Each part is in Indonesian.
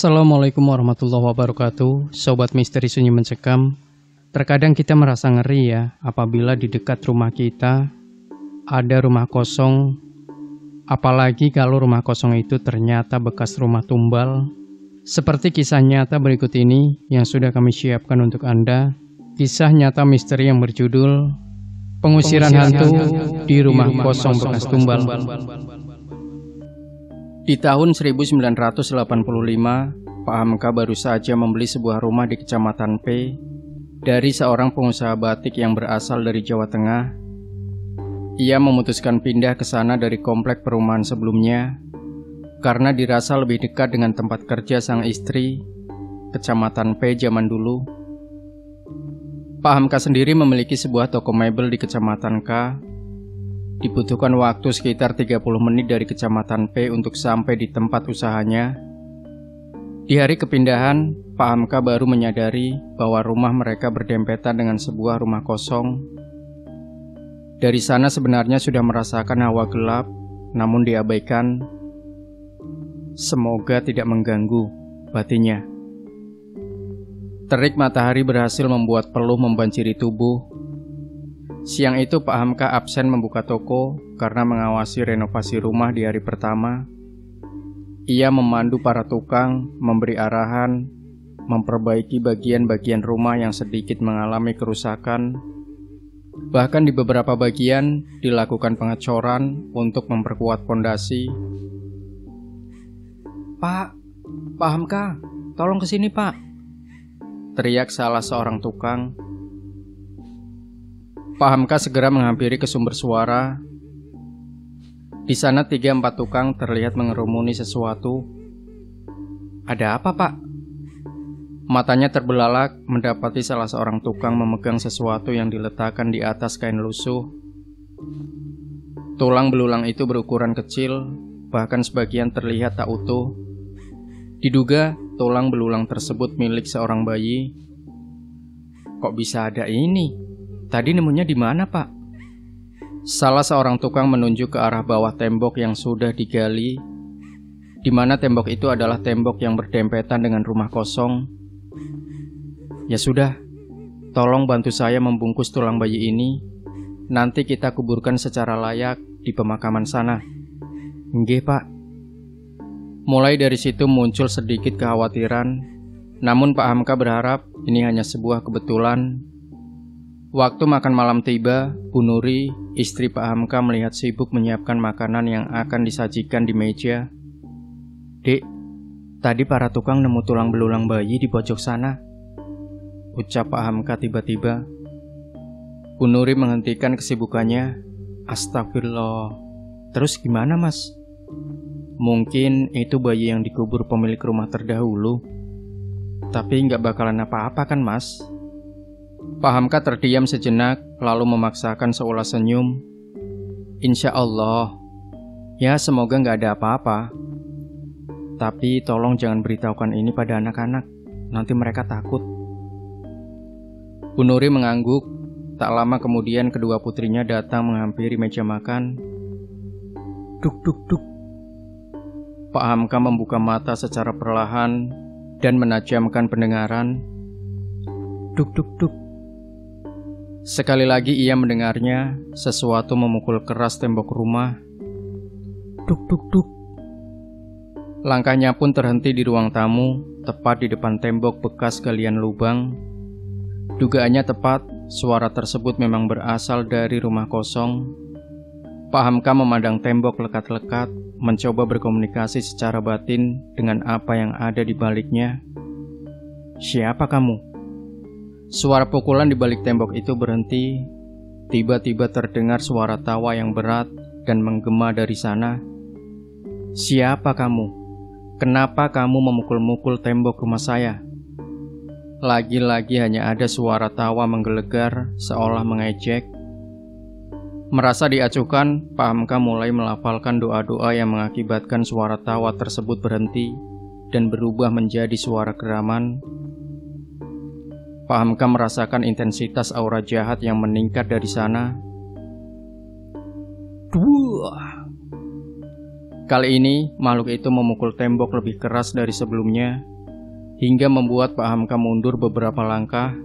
Assalamualaikum warahmatullahi wabarakatuh. Sobat Misteri Sunyi Mencekam. Terkadang kita merasa ngeri ya apabila di dekat rumah kita ada rumah kosong. Apalagi kalau rumah kosong itu ternyata bekas rumah tumbal. Seperti kisah nyata berikut ini yang sudah kami siapkan untuk Anda. Kisah nyata misteri yang berjudul Pengusiran Hantu di Rumah Kosong Bekas Tumbal. Di tahun 1985, Pak Hamka baru saja membeli sebuah rumah di Kecamatan P dari seorang pengusaha batik yang berasal dari Jawa Tengah. Ia memutuskan pindah ke sana dari komplek perumahan sebelumnya karena dirasa lebih dekat dengan tempat kerja sang istri, Kecamatan P zaman dulu. Pak Hamka sendiri memiliki sebuah toko mebel di Kecamatan K. Dibutuhkan waktu sekitar 30 menit dari Kecamatan P untuk sampai di tempat usahanya. Di hari kepindahan, Pak Hamka baru menyadari bahwa rumah mereka berdempetan dengan sebuah rumah kosong. Dari sana sebenarnya sudah merasakan hawa gelap, namun diabaikan. Semoga tidak mengganggu, batinnya. Terik matahari berhasil membuat peluh membanjiri tubuh. Siang itu Pak Hamka absen membuka toko karena mengawasi renovasi rumah di hari pertama. Ia memandu para tukang, memberi arahan, memperbaiki bagian-bagian rumah yang sedikit mengalami kerusakan. Bahkan di beberapa bagian dilakukan pengecoran untuk memperkuat fondasi. Pak Hamka, tolong kesini Pak, teriak salah seorang tukang. Pak Hamka segera menghampiri ke sumber suara. Di sana 3-4 tukang terlihat mengerumuni sesuatu. Ada apa Pak? Matanya terbelalak mendapati salah seorang tukang memegang sesuatu yang diletakkan di atas kain lusuh. Tulang belulang itu berukuran kecil, bahkan sebagian terlihat tak utuh. Diduga tulang belulang tersebut milik seorang bayi. Kok bisa ada ini? Tadi nemunya di mana, Pak? Salah seorang tukang menunjuk ke arah bawah tembok yang sudah digali, di mana tembok itu adalah tembok yang berdempetan dengan rumah kosong. Ya sudah, tolong bantu saya membungkus tulang bayi ini. Nanti kita kuburkan secara layak di pemakaman sana. Nggih, Pak. Mulai dari situ muncul sedikit kekhawatiran, namun Pak Hamka berharap ini hanya sebuah kebetulan. Waktu makan malam tiba, Bu Nuri, istri Pak Hamka melihat sibuk menyiapkan makanan yang akan disajikan di meja. Dek, tadi para tukang nemu tulang belulang bayi di pojok sana, ucap Pak Hamka tiba-tiba. Bu Nuri menghentikan kesibukannya. Astagfirullah. Terus gimana Mas? Mungkin itu bayi yang dikubur pemilik rumah terdahulu. Tapi nggak bakalan apa-apa kan Mas? Pak Hamka terdiam sejenak, lalu memaksakan seulas senyum. Insya Allah. Ya semoga nggak ada apa-apa. Tapi tolong jangan beritahukan ini pada anak-anak. Nanti mereka takut. Bu Nuri mengangguk. Tak lama kemudian kedua putrinya datang menghampiri meja makan. Duk duk duk. Pak Hamka membuka mata secara perlahan dan menajamkan pendengaran. Duk duk duk. Sekali lagi ia mendengarnya, sesuatu memukul keras tembok rumah. Duk duk duk. Langkahnya pun terhenti di ruang tamu, tepat di depan tembok bekas galian lubang. Dugaannya tepat, suara tersebut memang berasal dari rumah kosong. Pak Hamka memandang tembok lekat-lekat, mencoba berkomunikasi secara batin dengan apa yang ada di baliknya. Siapa kamu? Suara pukulan di balik tembok itu berhenti. Tiba-tiba terdengar suara tawa yang berat dan menggema dari sana. Siapa kamu? Kenapa kamu memukul-mukul tembok rumah saya? Lagi-lagi hanya ada suara tawa menggelegar seolah mengejek. Merasa diacuhkan, Pak Hamka mulai melafalkan doa-doa yang mengakibatkan suara tawa tersebut berhenti dan berubah menjadi suara geraman. Pak Hamka merasakan intensitas aura jahat yang meningkat dari sana. Kali ini makhluk itu memukul tembok lebih keras dari sebelumnya. hingga membuat Pak Hamka mundur beberapa langkah.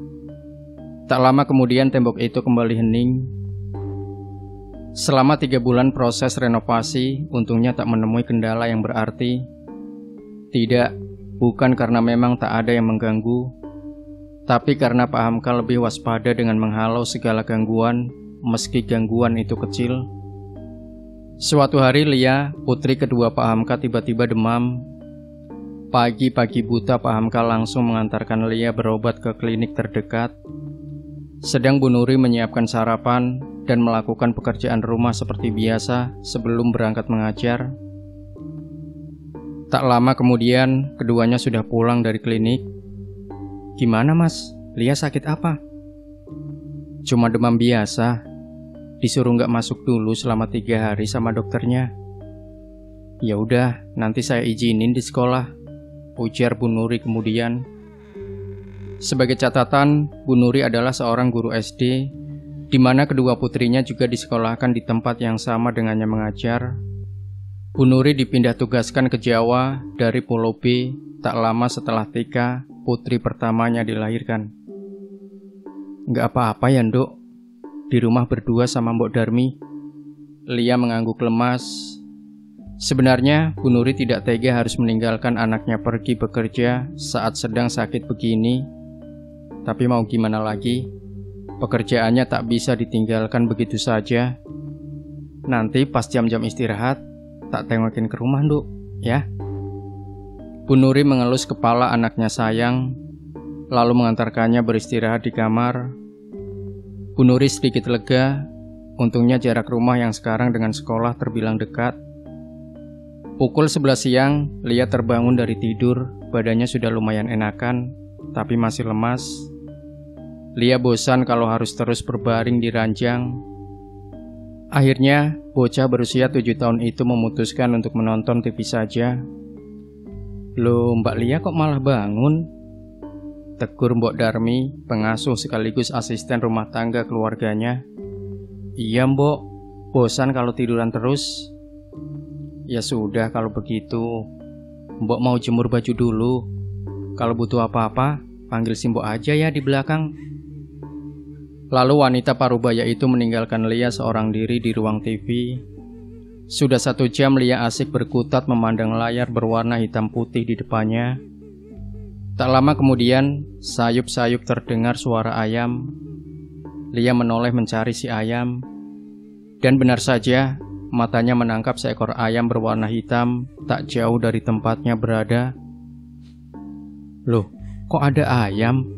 Tak lama kemudian tembok itu kembali hening. Selama 3 bulan proses renovasi, untungnya tak menemui kendala yang berarti. Tidak, bukan karena memang tak ada yang mengganggu, tapi karena Pak Hamka lebih waspada dengan menghalau segala gangguan, meski gangguan itu kecil. Suatu hari Lia, putri kedua Pak Hamka, tiba-tiba demam. Pagi-pagi buta Pak Hamka langsung mengantarkan Lia berobat ke klinik terdekat. Sedang Bu Nuri menyiapkan sarapan dan melakukan pekerjaan rumah seperti biasa sebelum berangkat mengajar. Tak lama kemudian, keduanya sudah pulang dari klinik. "Gimana mas? Lia sakit apa?" "Cuma demam biasa. Disuruh nggak masuk dulu selama 3 hari sama dokternya." "Ya udah, nanti saya izinin di sekolah," ujar Bu Nuri kemudian. Sebagai catatan, Bu Nuri adalah seorang guru SD, di mana kedua putrinya juga disekolahkan di tempat yang sama dengannya mengajar. Bu Nuri dipindah tugaskan ke Jawa dari Pulau B tak lama setelah Tika, putri pertamanya, dilahirkan. "Nggak apa-apa ya, Nduk? Di rumah berdua sama Mbok Darmi?" Lia mengangguk lemas. Sebenarnya, Bu Nuri tidak tega harus meninggalkan anaknya pergi bekerja saat sedang sakit begini. Tapi mau gimana lagi, pekerjaannya tak bisa ditinggalkan begitu saja. "Nanti pas jam-jam istirahat, tak tengokin ke rumah, Nduk, ya?" Bu Nuri mengelus kepala anaknya sayang, lalu mengantarkannya beristirahat di kamar. Bu Nuri sedikit lega, untungnya jarak rumah yang sekarang dengan sekolah terbilang dekat. Pukul 11 siang, Lia terbangun dari tidur, badannya sudah lumayan enakan, tapi masih lemas. Lia bosan kalau harus terus berbaring di ranjang. Akhirnya, bocah berusia 7 tahun itu memutuskan untuk menonton TV saja. "Loh, Mbak Lia kok malah bangun?" tegur Mbok Darmi, pengasuh sekaligus asisten rumah tangga keluarganya. "Iya Mbok, bosan kalau tiduran terus." "Ya sudah kalau begitu, Mbok mau jemur baju dulu. Kalau butuh apa-apa, panggil si Mbok aja ya di belakang." Lalu wanita parubaya itu meninggalkan Lia seorang diri di ruang TV. Sudah 1 jam Lia asik berkutat memandang layar berwarna hitam putih di depannya. Tak lama kemudian, sayup-sayup terdengar suara ayam. Lia menoleh mencari si ayam. Dan benar saja, matanya menangkap seekor ayam berwarna hitam tak jauh dari tempatnya berada. "Loh, kok ada ayam?"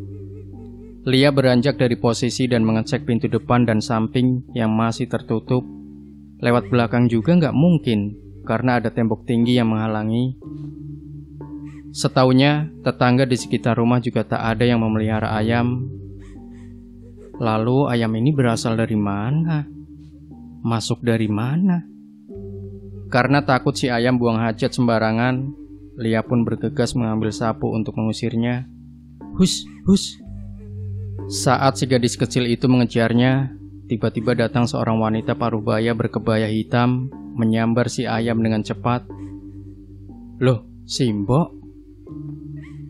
Lia beranjak dari posisi dan mengecek pintu depan dan samping yang masih tertutup. Lewat belakang juga nggak mungkin, karena ada tembok tinggi yang menghalangi. Setaunya, tetangga di sekitar rumah juga tak ada yang memelihara ayam. Lalu ayam ini berasal dari mana? Masuk dari mana? Karena takut si ayam buang hajat sembarangan, Lia pun bergegas mengambil sapu untuk mengusirnya. "Hus, hus!" Saat si gadis kecil itu mengejarnya, tiba-tiba datang seorang wanita parubaya berkebaya hitam, menyambar si ayam dengan cepat. "Loh, si Mbok?"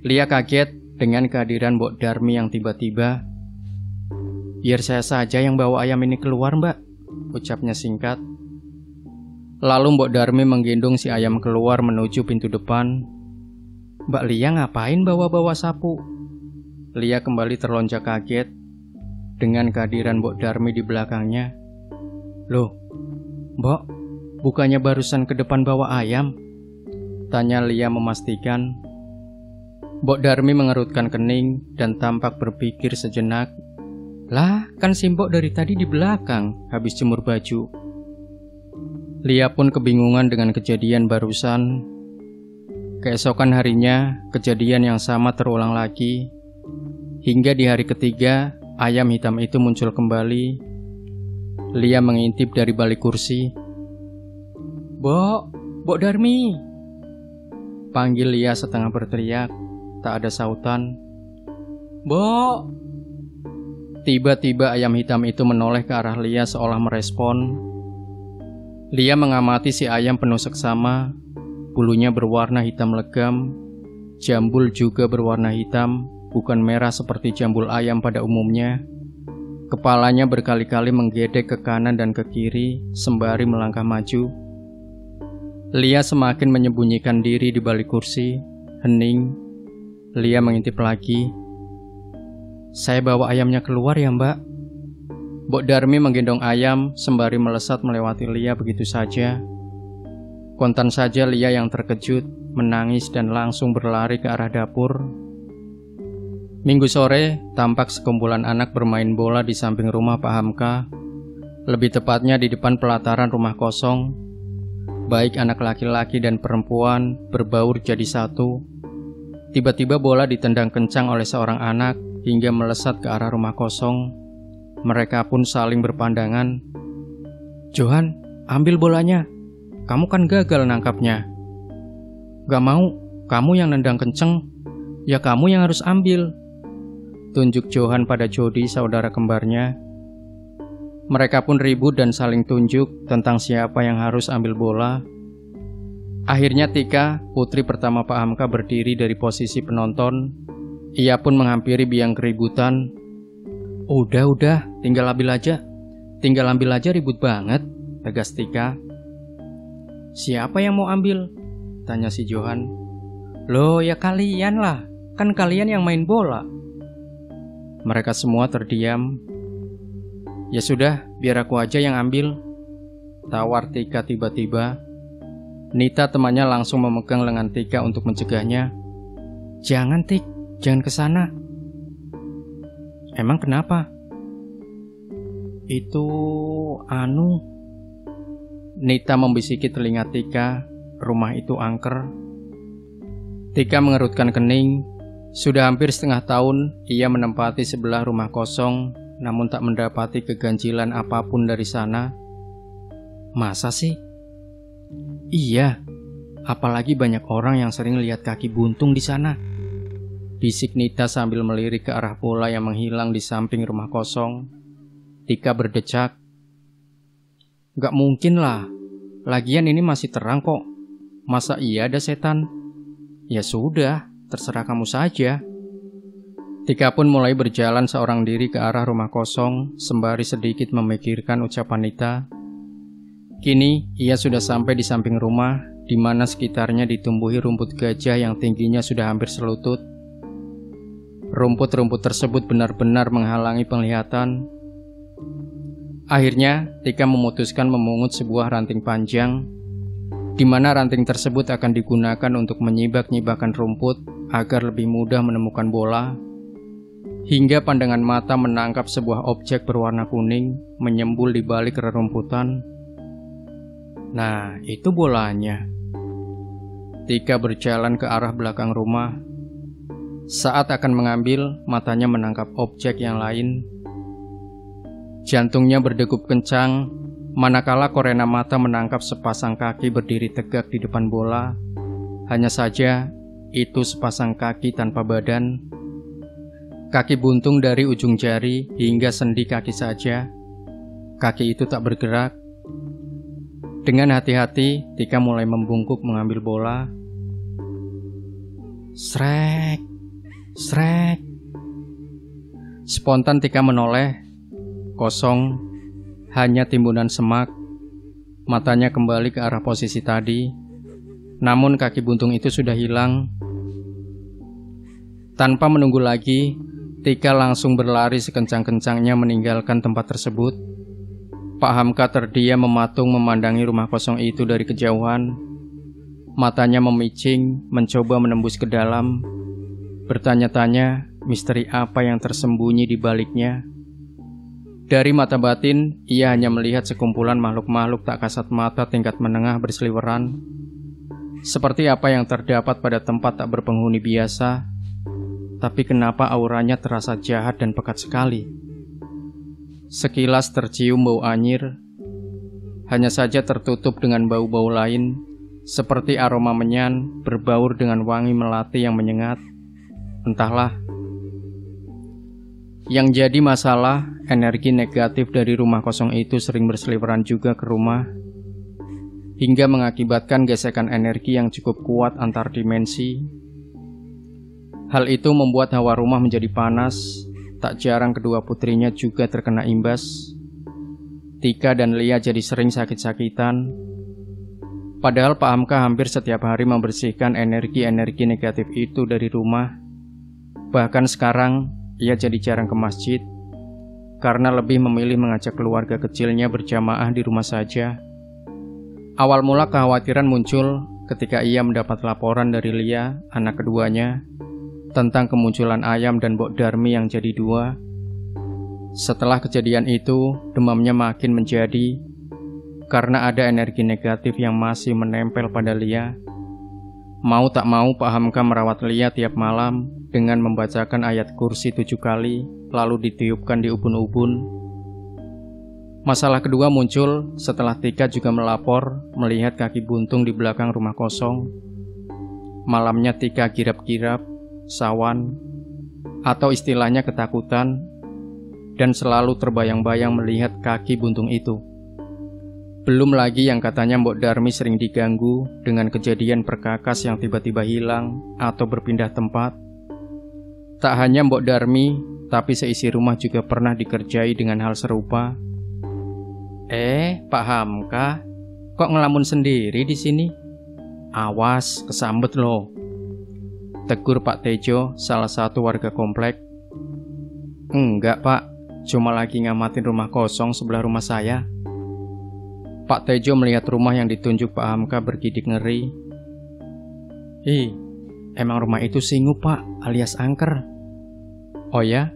Lia kaget dengan kehadiran Mbok Darmi yang tiba-tiba. "Biar saya saja yang bawa ayam ini keluar, Mbak," ucapnya singkat. Lalu Mbok Darmi menggendong si ayam keluar menuju pintu depan. "Mbak Lia ngapain bawa-bawa sapu?" Lia kembali terlonjak kaget dengan kehadiran Mbok Darmi di belakangnya. "Loh, Mbok, bukannya barusan ke depan bawa ayam?" tanya Lia memastikan. Mbok Darmi mengerutkan kening dan tampak berpikir sejenak. "Lah, kan si Mbok dari tadi di belakang, habis jemur baju." Lia pun kebingungan dengan kejadian barusan. Keesokan harinya, kejadian yang sama terulang lagi. Hingga di hari ketiga, ayam hitam itu muncul kembali. Lia mengintip dari balik kursi. Mbok Darmi!" panggil Lia setengah berteriak. Tak ada sautan. "Mbok!" Tiba-tiba ayam hitam itu menoleh ke arah Lia seolah merespon. Lia mengamati si ayam penuh seksama. Bulunya berwarna hitam legam. Jambul juga berwarna hitam, bukan merah seperti jambul ayam pada umumnya. Kepalanya berkali-kali menggedek ke kanan dan ke kiri sembari melangkah maju. Lia semakin menyembunyikan diri di balik kursi. Hening. Lia mengintip lagi. "Saya bawa ayamnya keluar ya, Mbak." Mbok Darmi menggendong ayam sembari melesat melewati Lia begitu saja. Kontan saja Lia yang terkejut, menangis dan langsung berlari ke arah dapur. Minggu sore, tampak sekumpulan anak bermain bola di samping rumah Pak Hamka. Lebih tepatnya di depan pelataran rumah kosong. Baik anak laki-laki dan perempuan berbaur jadi satu. Tiba-tiba bola ditendang kencang oleh seorang anak hingga melesat ke arah rumah kosong. Mereka pun saling berpandangan. "Johan, ambil bolanya. Kamu kan gagal nangkapnya." "Gak mau, kamu yang nendang kenceng. Ya kamu yang harus ambil," tunjuk Johan pada Jody, saudara kembarnya. Mereka pun ribut dan saling tunjuk tentang siapa yang harus ambil bola. Akhirnya Tika, putri pertama Pak Hamka, berdiri dari posisi penonton. Ia pun menghampiri biang keributan. Udah, tinggal ambil aja. Tinggal ambil aja, ribut banget," tegas Tika. "Siapa yang mau ambil?" tanya si Johan. "Loh, ya kalian lah. Kan kalian yang main bola." Mereka semua terdiam. "Ya sudah, biar aku aja yang ambil," tawar Tika tiba-tiba. Nita temannya langsung memegang lengan Tika untuk mencegahnya. "Jangan, Tik, jangan ke sana." "Emang kenapa?" "Itu Nita membisiki telinga Tika, "rumah itu angker." Tika mengerutkan kening. Sudah hampir setengah tahun ia menempati sebelah rumah kosong, namun tak mendapati keganjilan apapun dari sana. "Masa sih?" "Iya, apalagi banyak orang yang sering lihat kaki buntung di sana," bisik Nita sambil melirik ke arah bola yang menghilang di samping rumah kosong. Tika berdecak. "Gak mungkin lah, lagian ini masih terang kok. Masa iya ada setan?" "Ya sudah, terserah kamu saja." Tika pun mulai berjalan seorang diri ke arah rumah kosong sembari sedikit memikirkan ucapan Nita. Kini ia sudah sampai di samping rumah, di mana sekitarnya ditumbuhi rumput gajah yang tingginya sudah hampir selutut. Rumput-rumput tersebut benar-benar menghalangi penglihatan. Akhirnya Tika memutuskan memungut sebuah ranting panjang, di mana ranting tersebut akan digunakan untuk menyibak-nyibakan rumput agar lebih mudah menemukan bola. Hingga pandangan mata menangkap sebuah objek berwarna kuning menyembul di balik rerumputan. Nah, itu bolanya. Tika berjalan ke arah belakang rumah. Saat akan mengambil, matanya menangkap objek yang lain. Jantungnya berdegup kencang, manakala korena mata menangkap sepasang kaki berdiri tegak di depan bola. Hanya saja, itu sepasang kaki tanpa badan. Kaki buntung dari ujung jari hingga sendi kaki saja. Kaki itu tak bergerak. Dengan hati-hati, Tika mulai membungkuk mengambil bola. Srek, srek. Spontan Tika menoleh. Kosong, hanya timbunan semak. Matanya kembali ke arah posisi tadi. Namun kaki buntung itu sudah hilang. Tanpa menunggu lagi, Tika langsung berlari sekencang-kencangnya meninggalkan tempat tersebut. Pak Hamka terdiam mematung memandangi rumah kosong itu dari kejauhan. Matanya memicing, mencoba menembus ke dalam. Bertanya-tanya, misteri apa yang tersembunyi di baliknya. Dari mata batin, ia hanya melihat sekumpulan makhluk-makhluk tak kasat mata tingkat menengah berseliweran. Seperti apa yang terdapat pada tempat tak berpenghuni biasa. Tapi kenapa auranya terasa jahat dan pekat sekali? Sekilas tercium bau anyir, hanya saja tertutup dengan bau-bau lain, seperti aroma menyan berbaur dengan wangi melati yang menyengat. Entahlah. Yang jadi masalah, energi negatif dari rumah kosong itu sering berseliweran juga ke rumah, hingga mengakibatkan gesekan energi yang cukup kuat antar dimensi. Hal itu membuat hawa rumah menjadi panas. Tak jarang kedua putrinya juga terkena imbas. Tika dan Lia jadi sering sakit-sakitan. Padahal Pak Hamka hampir setiap hari membersihkan energi-energi negatif itu dari rumah. Bahkan sekarang ia jadi jarang ke masjid karena lebih memilih mengajak keluarga kecilnya berjamaah di rumah saja. Awal mula kekhawatiran muncul ketika ia mendapat laporan dari Lia, anak keduanya, tentang kemunculan Ayam dan Mbok Darmi yang jadi dua. Setelah kejadian itu, demamnya makin menjadi karena ada energi negatif yang masih menempel pada Lia. Mau tak mau Pak Hamka merawat Lia tiap malam dengan membacakan ayat kursi 7 kali, lalu ditiupkan di ubun-ubun. Masalah kedua muncul setelah Tika juga melapor melihat kaki buntung di belakang rumah kosong. Malamnya Tika girap-girap, sawan, atau istilahnya ketakutan, dan selalu terbayang-bayang melihat kaki buntung itu. Belum lagi yang katanya Mbok Darmi sering diganggu dengan kejadian perkakas yang tiba-tiba hilang atau berpindah tempat. Tak hanya Mbok Darmi, tapi seisi rumah juga pernah dikerjai dengan hal serupa. Pak Hamka, kok ngelamun sendiri di sini? Awas, kesambet loh. Tegur Pak Tejo, salah satu warga komplek. Enggak Pak, cuma lagi ngamatin rumah kosong sebelah rumah saya. Pak Tejo melihat rumah yang ditunjuk Pak Hamka bergidik ngeri. Emang rumah itu singu Pak, alias angker. Oh ya?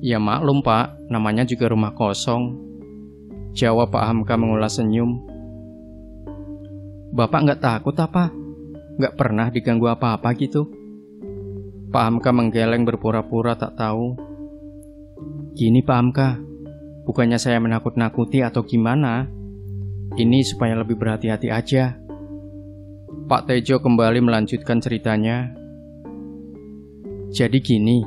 Ya maklum Pak, namanya juga rumah kosong. Jawab Pak Hamka mengulas senyum. Bapak nggak takut apa? Nggak pernah diganggu apa-apa gitu? Pak Hamka menggeleng berpura-pura tak tahu. Gini Pak Hamka, bukannya saya menakut-nakuti atau gimana. Ini supaya lebih berhati-hati aja. Pak Tejo kembali melanjutkan ceritanya. Jadi gini,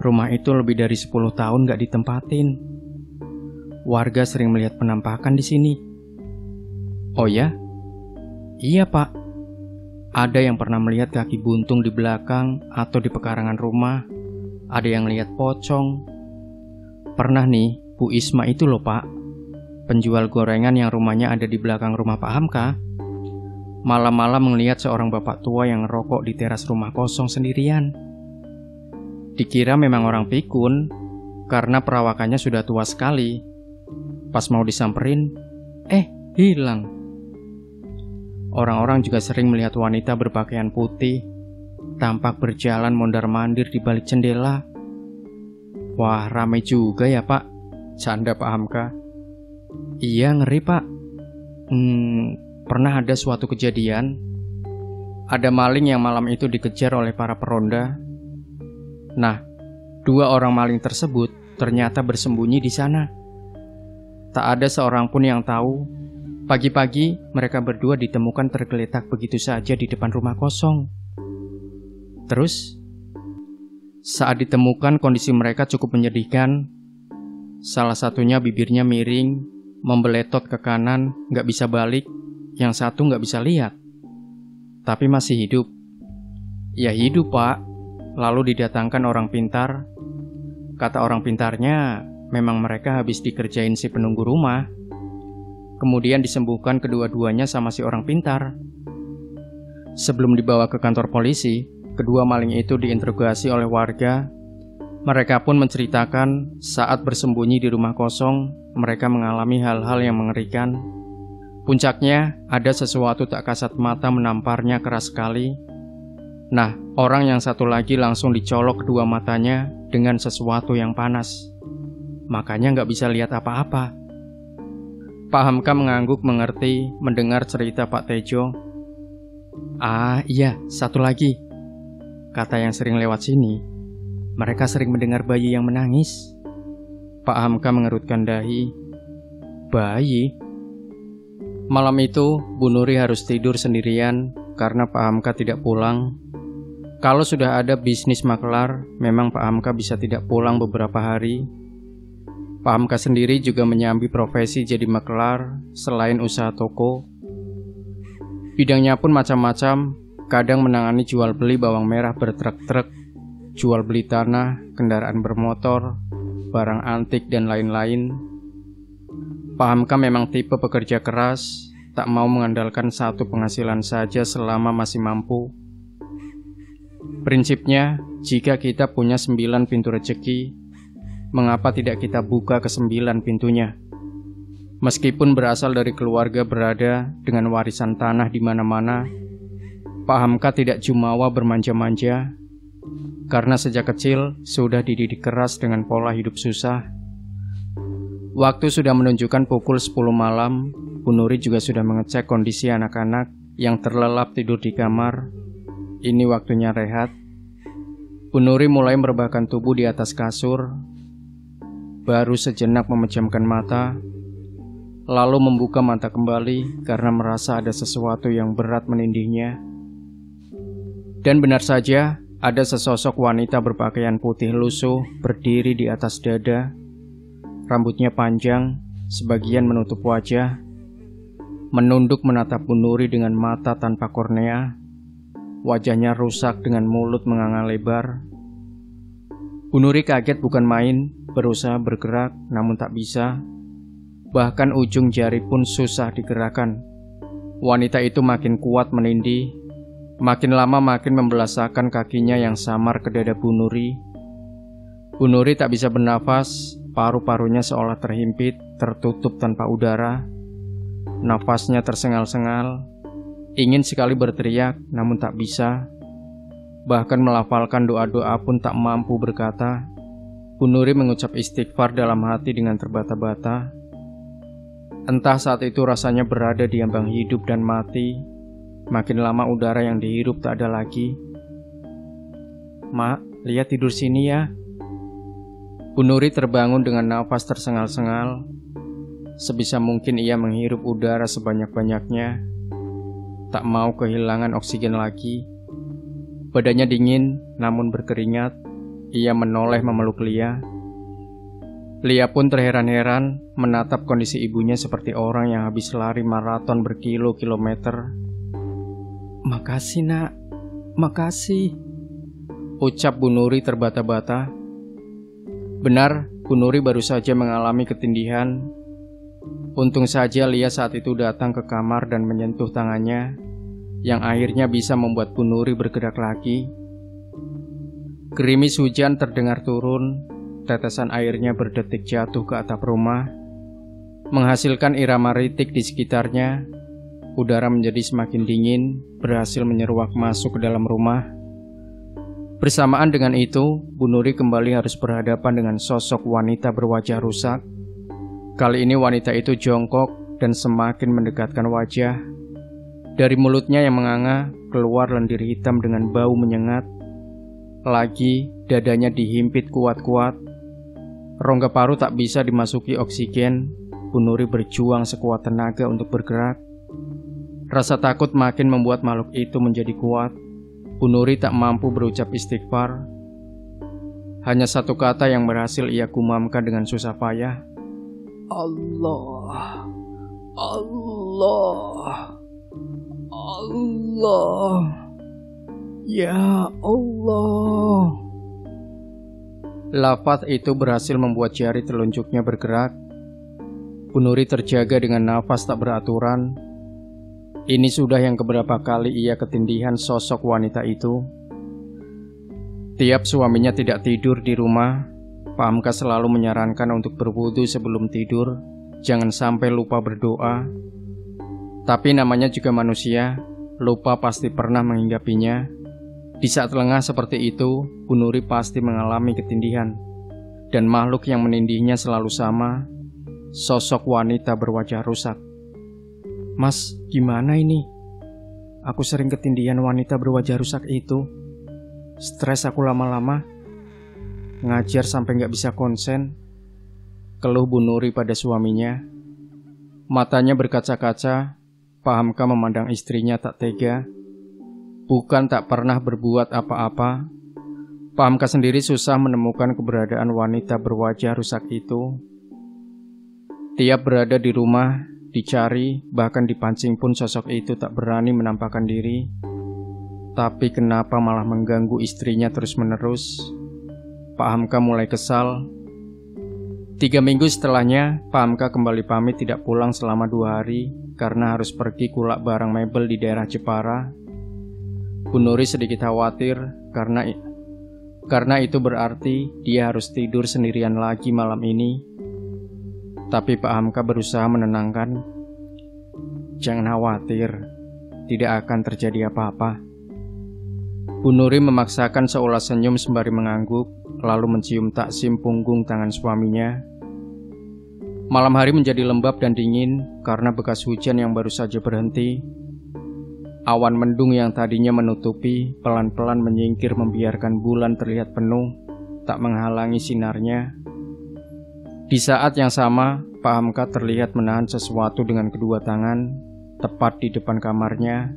rumah itu lebih dari 10 tahun gak ditempatin. Warga sering melihat penampakan di sini. Oh ya? Iya Pak. Ada yang pernah melihat kaki buntung di belakang atau di pekarangan rumah. Ada yang lihat pocong. Pernah nih, Bu Isma itu loh Pak, penjual gorengan yang rumahnya ada di belakang rumah Pak Hamka, malam-malam melihat seorang bapak tua yang ngerokok di teras rumah kosong sendirian. Dikira memang orang pikun, karena perawakannya sudah tua sekali. Pas mau disamperin, hilang. Orang-orang juga sering melihat wanita berpakaian putih, tampak berjalan mondar-mandir di balik jendela. Wah, ramai juga ya Pak, canda Pak Hamka. Iya ngeri Pak. Pernah ada suatu kejadian. Ada maling yang malam itu dikejar oleh para peronda. Nah, 2 orang maling tersebut ternyata bersembunyi di sana. Tak ada seorang pun yang tahu. Pagi-pagi mereka berdua ditemukan tergeletak begitu saja di depan rumah kosong. Terus, saat ditemukan kondisi mereka cukup menyedihkan. Salah satunya bibirnya miring, membeletot ke kanan, gak bisa balik. Yang satu gak bisa lihat, tapi masih hidup. Ya hidup Pak. Lalu didatangkan orang pintar. Kata orang pintarnya, memang mereka habis dikerjain si penunggu rumah. Kemudian disembuhkan kedua-duanya sama si orang pintar. Sebelum dibawa ke kantor polisi, kedua maling itu diinterogasi oleh warga. Mereka pun menceritakan saat bersembunyi di rumah kosong, mereka mengalami hal-hal yang mengerikan. Puncaknya, ada sesuatu tak kasat mata menamparnya keras sekali. Nah, orang yang satu lagi langsung dicolok kedua matanya dengan sesuatu yang panas. Makanya nggak bisa lihat apa-apa. Pak Hamka mengangguk mengerti mendengar cerita Pak Tejo. Ah iya, satu lagi. Kata yang sering lewat sini, mereka sering mendengar bayi yang menangis. Pak Hamka mengerutkan dahi. Bayi? Malam itu, Bu Nuri harus tidur sendirian karena Pak Hamka tidak pulang. Kalau sudah ada bisnis makelar, memang Pak Hamka bisa tidak pulang beberapa hari. Pak Hamka sendiri juga menyambi profesi jadi makelar selain usaha toko. Bidangnya pun macam-macam, kadang menangani jual beli bawang merah bertrek-trek, jual beli tanah, kendaraan bermotor, barang antik dan lain-lain. Pak Hamka memang tipe pekerja keras, tak mau mengandalkan satu penghasilan saja selama masih mampu. Prinsipnya, jika kita punya 9 pintu rezeki, mengapa tidak kita buka ke 9 pintunya? Meskipun berasal dari keluarga berada dengan warisan tanah di mana-mana, Pak Hamka tidak jumawa bermanja-manja, karena sejak kecil sudah dididik keras dengan pola hidup susah. Waktu sudah menunjukkan pukul 10 malam, Bu Nuri juga sudah mengecek kondisi anak-anak yang terlelap tidur di kamar. Ini waktunya rehat. Bu Nuri mulai merebahkan tubuh di atas kasur, baru sejenak memejamkan mata, lalu membuka mata kembali karena merasa ada sesuatu yang berat menindihnya. Dan benar saja, ada sesosok wanita berpakaian putih lusuh berdiri di atas dada. Rambutnya panjang, sebagian menutup wajah, menunduk menatap Bu Nuri dengan mata tanpa kornea. Wajahnya rusak dengan mulut menganga lebar. Bu Nuri kaget bukan main, berusaha bergerak namun tak bisa. Bahkan ujung jari pun susah digerakkan. Wanita itu makin kuat menindih, makin lama makin membelasakan kakinya yang samar ke dada Bu Nuri. Bu Nuri tak bisa bernafas, paru-parunya seolah terhimpit, tertutup tanpa udara. Nafasnya tersengal-sengal, ingin sekali berteriak namun tak bisa. Bahkan melafalkan doa-doa pun tak mampu berkata. Bu Nuri mengucap istighfar dalam hati dengan terbata-bata. Entah saat itu rasanya berada di ambang hidup dan mati. Makin lama udara yang dihirup tak ada lagi. "Mak, lihat tidur sini ya." Bu Nuri terbangun dengan nafas tersengal-sengal. Sebisa mungkin ia menghirup udara sebanyak-banyaknya. Tak mau kehilangan oksigen lagi. Badannya dingin, namun berkeringat. Ia menoleh memeluk Lia. Lia pun terheran-heran menatap kondisi ibunya seperti orang yang habis lari maraton berkilo-kilometer. "Makasih nak, makasih," ucap Bu Nuri terbata-bata. Benar, Bu Nuri baru saja mengalami ketindihan. Untung saja Lia saat itu datang ke kamar dan menyentuh tangannya, yang akhirnya bisa membuat Bu Nuri bergerak lagi. Gerimis hujan terdengar turun, tetesan airnya berdetik jatuh ke atap rumah, menghasilkan irama ritik di sekitarnya. Udara menjadi semakin dingin, berhasil menyeruak masuk ke dalam rumah. Bersamaan dengan itu, Bu Nuri kembali harus berhadapan dengan sosok wanita berwajah rusak. Kali ini wanita itu jongkok dan semakin mendekatkan wajah. Dari mulutnya yang menganga, keluar lendir hitam dengan bau menyengat. Lagi, dadanya dihimpit kuat-kuat. Rongga paru tak bisa dimasuki oksigen. Bu Nuri berjuang sekuat tenaga untuk bergerak. Rasa takut makin membuat makhluk itu menjadi kuat. Bu Nuri tak mampu berucap istighfar. Hanya satu kata yang berhasil ia kumamkan dengan susah payah. "Allah, Allah, Allah, ya Allah." Lafaz itu berhasil membuat jari telunjuknya bergerak. Bu Nuri terjaga dengan nafas tak beraturan. Ini sudah yang keberapa kali ia ketindihan sosok wanita itu. Tiap suaminya tidak tidur di rumah, Pak Hamka selalu menyarankan untuk berwudu sebelum tidur, jangan sampai lupa berdoa. Tapi namanya juga manusia, lupa pasti pernah menghinggapinya. Di saat lengah seperti itu, Bu Nuri pasti mengalami ketindihan. Dan makhluk yang menindihnya selalu sama, sosok wanita berwajah rusak. "Mas, gimana ini? Aku sering ketindihan wanita berwajah rusak itu. Stres aku lama-lama. Ngajar sampai gak bisa konsen," keluh Bu Nuri pada suaminya. Matanya berkaca-kaca. Pak Hamka memandang istrinya tak tega. Bukan tak pernah berbuat apa-apa, Pak Hamka sendiri susah menemukan keberadaan wanita berwajah rusak itu. Tiap berada di rumah, dicari, bahkan dipancing pun sosok itu tak berani menampakkan diri. Tapi kenapa malah mengganggu istrinya terus-menerus? Pak Hamka mulai kesal. 3 minggu setelahnya, Pak Hamka kembali pamit tidak pulang selama 2 hari karena harus pergi kulak barang mebel di daerah Jepara. Bu Nuri sedikit khawatir karena itu berarti dia harus tidur sendirian lagi malam ini. Tapi Pak Hamka berusaha menenangkan. Jangan khawatir, tidak akan terjadi apa-apa. Bu Nuri memaksakan seolah senyum sembari mengangguk, lalu mencium taksim punggung tangan suaminya. Malam hari menjadi lembab dan dingin karena bekas hujan yang baru saja berhenti. Awan mendung yang tadinya menutupi pelan-pelan menyingkir membiarkan bulan terlihat penuh, tak menghalangi sinarnya. Di saat yang sama, Pak Hamka terlihat menahan sesuatu dengan kedua tangan, tepat di depan kamarnya.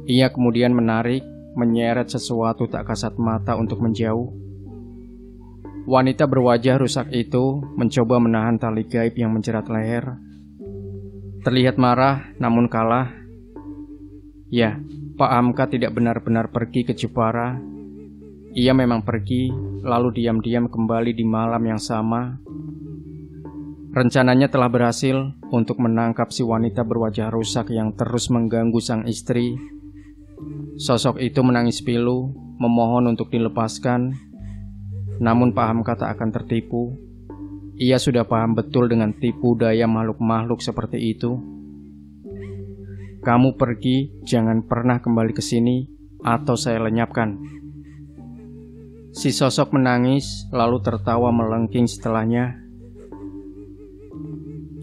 Ia kemudian menarik, menyeret sesuatu tak kasat mata untuk menjauh. Wanita berwajah rusak itu mencoba menahan tali gaib yang menjerat leher. Terlihat marah, namun kalah. Ya, Pak Hamka tidak benar-benar pergi ke Jepara. Ia memang pergi, lalu diam-diam kembali di malam yang sama. Rencananya telah berhasil untuk menangkap si wanita berwajah rusak yang terus mengganggu sang istri. Sosok itu menangis pilu, memohon untuk dilepaskan. Namun Pak Hamka tak akan tertipu. Ia sudah paham betul dengan tipu daya makhluk-makhluk seperti itu. Kamu pergi, jangan pernah kembali ke sini, atau saya lenyapkan. Si sosok menangis, lalu tertawa melengking setelahnya.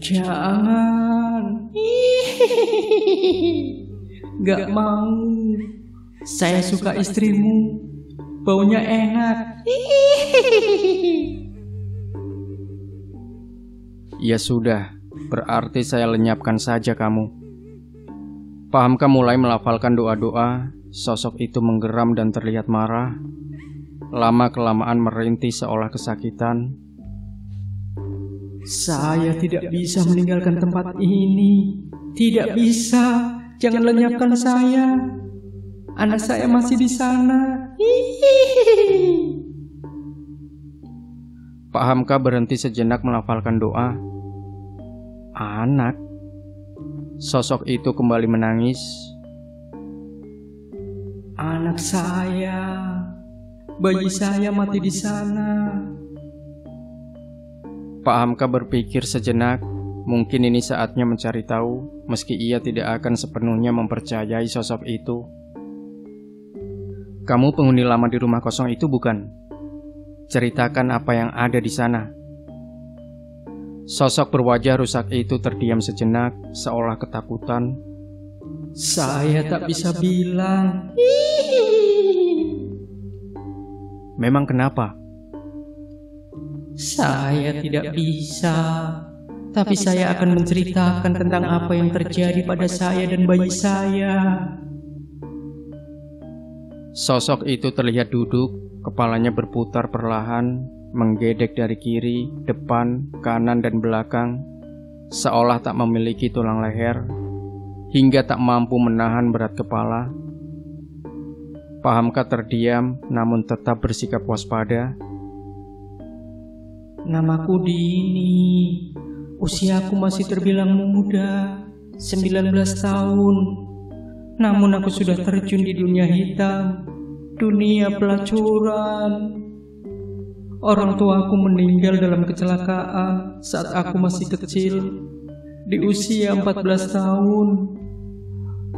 Jangan. Gak mau. Saya suka istrimu. Baunya enak. Ya sudah, berarti saya lenyapkan saja kamu. Pak Hamka mulai melafalkan doa-doa. Sosok itu menggeram dan terlihat marah. Lama-kelamaan merintih seolah kesakitan. Saya tidak bisa meninggalkan tempat ini. Tidak bisa. Jangan lenyapkan saya. Anak saya masih di sana. Pak Hamka berhenti sejenak melafalkan doa. Anak. Sosok itu kembali menangis. Anak saya. Bayi saya mati di sana. Pak Hamka berpikir sejenak. Mungkin ini saatnya mencari tahu, meski ia tidak akan sepenuhnya mempercayai sosok itu. Kamu penghuni lama di rumah kosong itu bukan? Ceritakan apa yang ada di sana. Sosok berwajah rusak itu terdiam sejenak, seolah ketakutan. Saya tak bisa bilang. Memang kenapa? Saya tidak bisa. Tapi saya akan menceritakan tentang apa yang terjadi pada saya dan bayi saya. Sosok itu terlihat duduk, kepalanya berputar perlahan, menggedek dari kiri, depan, kanan, dan belakang, seolah tak memiliki tulang leher, hingga tak mampu menahan berat kepala. Pak Hamka terdiam, namun tetap bersikap waspada. Namaku Dini. Usiaku masih terbilang muda, 19 tahun. Namun aku sudah terjun di dunia hitam, dunia pelacuran. Orang tuaku meninggal dalam kecelakaan saat aku masih kecil, di usia 14 tahun.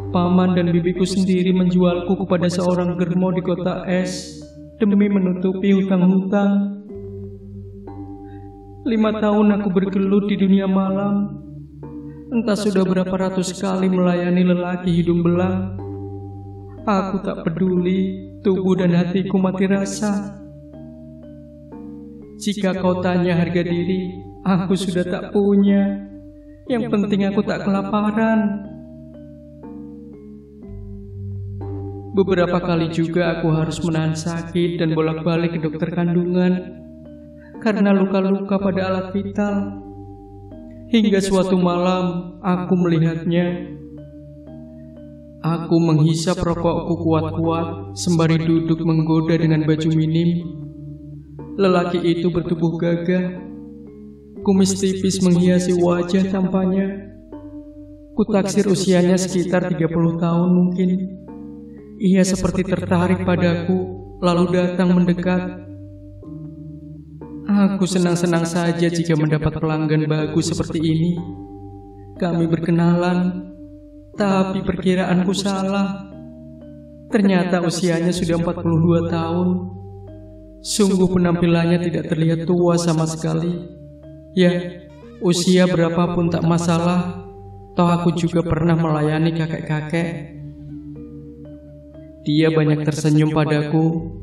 Paman dan bibiku sendiri menjualku kepada seorang germo di kota es demi menutupi hutang-hutang. 5 tahun aku bergelut di dunia malam. Entah sudah berapa ratus kali melayani lelaki hidung belang. Aku tak peduli, tubuh dan hatiku mati rasa. Jika kau tanya harga diri, aku sudah tak punya. Yang penting aku tak kelaparan. Beberapa kali juga aku harus menahan sakit dan bolak-balik ke dokter kandungan karena luka-luka pada alat vital. Hingga suatu malam aku melihatnya. Aku menghisap rokokku kuat-kuat sembari duduk menggoda dengan baju minim. Lelaki itu bertubuh gagah, kumis tipis menghiasi wajah tampaknya. Kutaksir usianya sekitar 30 tahun mungkin. Ia seperti tertarik padaku, lalu datang mendekat. Aku senang-senang saja jika mendapat pelanggan bagus seperti ini. Kami berkenalan, tapi perkiraanku salah. Ternyata usianya sudah 42 tahun. Sungguh penampilannya tidak terlihat tua sama sekali. Ya, usia berapapun tak masalah. Toh aku juga pernah melayani kakek-kakek. Dia banyak tersenyum padaku.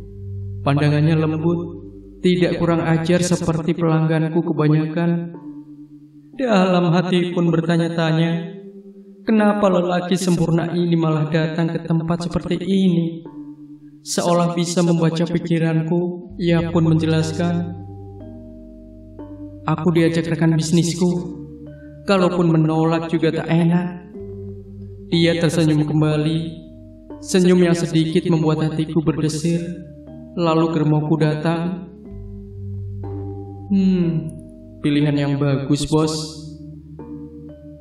Pandangannya lembut, tidak kurang ajar seperti pelangganku kebanyakan. Dalam hati pun bertanya-tanya, kenapa lelaki sempurna ini malah datang ke tempat seperti ini? Seolah bisa membaca pikiranku, ia pun menjelaskan. Aku diajak rekan bisnisku. Kalaupun menolak juga tak enak. Dia tersenyum kembali, senyum yang sedikit membuat hatiku berdesir. Lalu germoku datang. Pilihan yang bagus, bos.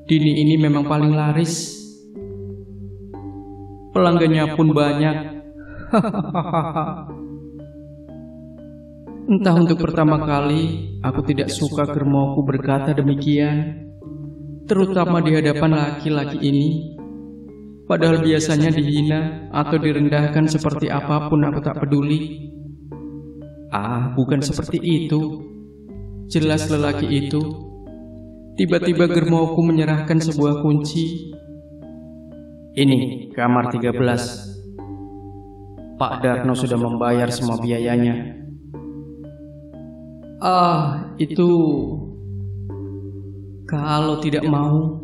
Dini ini memang paling laris. Pelanggannya pun banyak. Entah untuk pertama kali, aku tidak suka germoku berkata demikian. Terutama di hadapan laki-laki ini. Padahal biasanya dihina atau direndahkan seperti apapun aku tak peduli. Bukan seperti itu. Jelas lelaki itu. Tiba-tiba germoku menyerahkan sebuah kunci. Ini kamar 13. Pak Darno sudah membayar semua biayanya. Itu... Kalau tidak mau,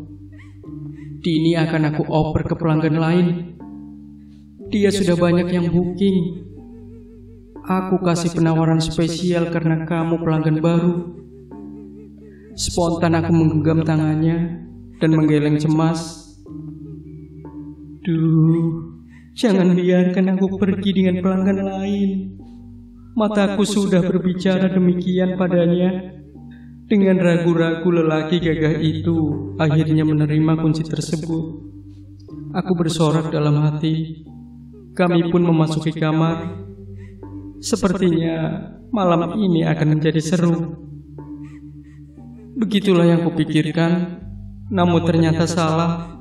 Dini akan aku oper ke pelanggan lain. Dia sudah banyak yang booking. Aku kasih penawaran spesial karena kamu pelanggan baru. Spontan aku menggenggam tangannya dan menggeleng cemas. Jangan biarkan aku pergi dengan pelanggan lain. Mataku sudah berbicara demikian padanya. Dengan ragu-ragu lelaki gagah itu akhirnya menerima kunci tersebut. Aku bersorak dalam hati. Kami pun memasuki kamar. Sepertinya malam ini akan menjadi seru. Begitulah yang kupikirkan. Namun ternyata salah.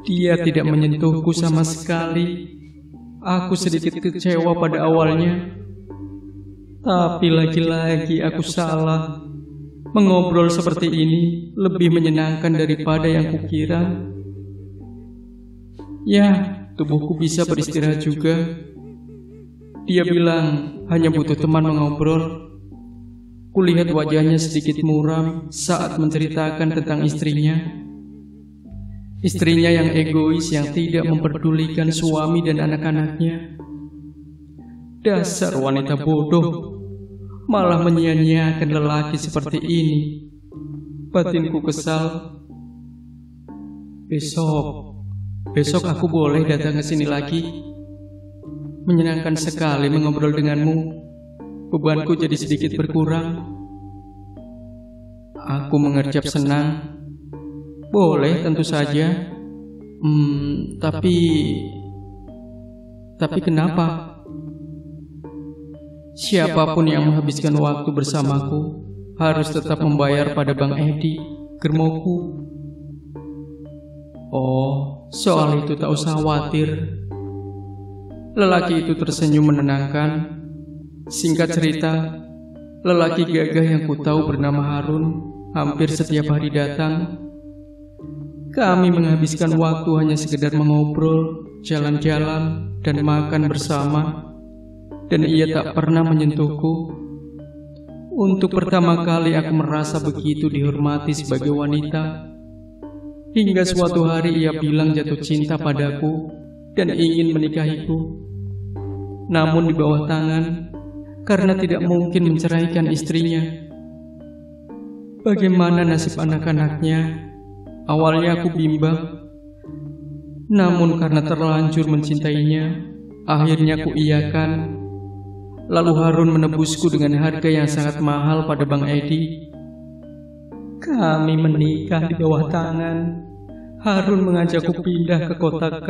Dia tidak menyentuhku sama sekali. Aku sedikit kecewa pada awalnya. Tapi lagi-lagi aku salah. Mengobrol seperti ini lebih menyenangkan daripada yang kukira. Ya, tubuhku bisa beristirahat juga. Dia bilang hanya butuh teman mengobrol. Kulihat wajahnya sedikit muram saat menceritakan tentang istrinya. Istrinya yang egois, yang tidak memperdulikan suami dan anak-anaknya. Dasar wanita bodoh. Malah menyia-nyiakan lelaki seperti ini. Batinku kesal. Besok aku boleh datang ke sini lagi. Menyenangkan sekali mengobrol denganmu. Bebanku jadi sedikit berkurang. Aku mengerjap senang. Boleh, tentu saja. Tapi kenapa? Siapapun yang menghabiskan waktu bersamaku harus tetap membayar pada Bang Edi, germoku. Oh, soal itu tak usah khawatir. Lelaki itu tersenyum menenangkan. Singkat cerita, lelaki gagah yang kutahu bernama Harun hampir setiap hari datang. Kami menghabiskan waktu hanya sekedar mengobrol, jalan-jalan, dan makan bersama. Dan ia tak pernah menyentuhku. Untuk pertama kali aku merasa begitu dihormati sebagai wanita. Hingga suatu hari ia bilang jatuh cinta padaku dan ingin menikahiku. Namun di bawah tangan, karena tidak mungkin menceraikan istrinya. Bagaimana nasib anak-anaknya? Awalnya aku bimbang. Namun karena terlanjur mencintainya, akhirnya ku iyakan. Lalu Harun menebusku dengan harga yang sangat mahal pada Bang Edi. Kami menikah di bawah tangan. Harun mengajakku pindah ke kota K,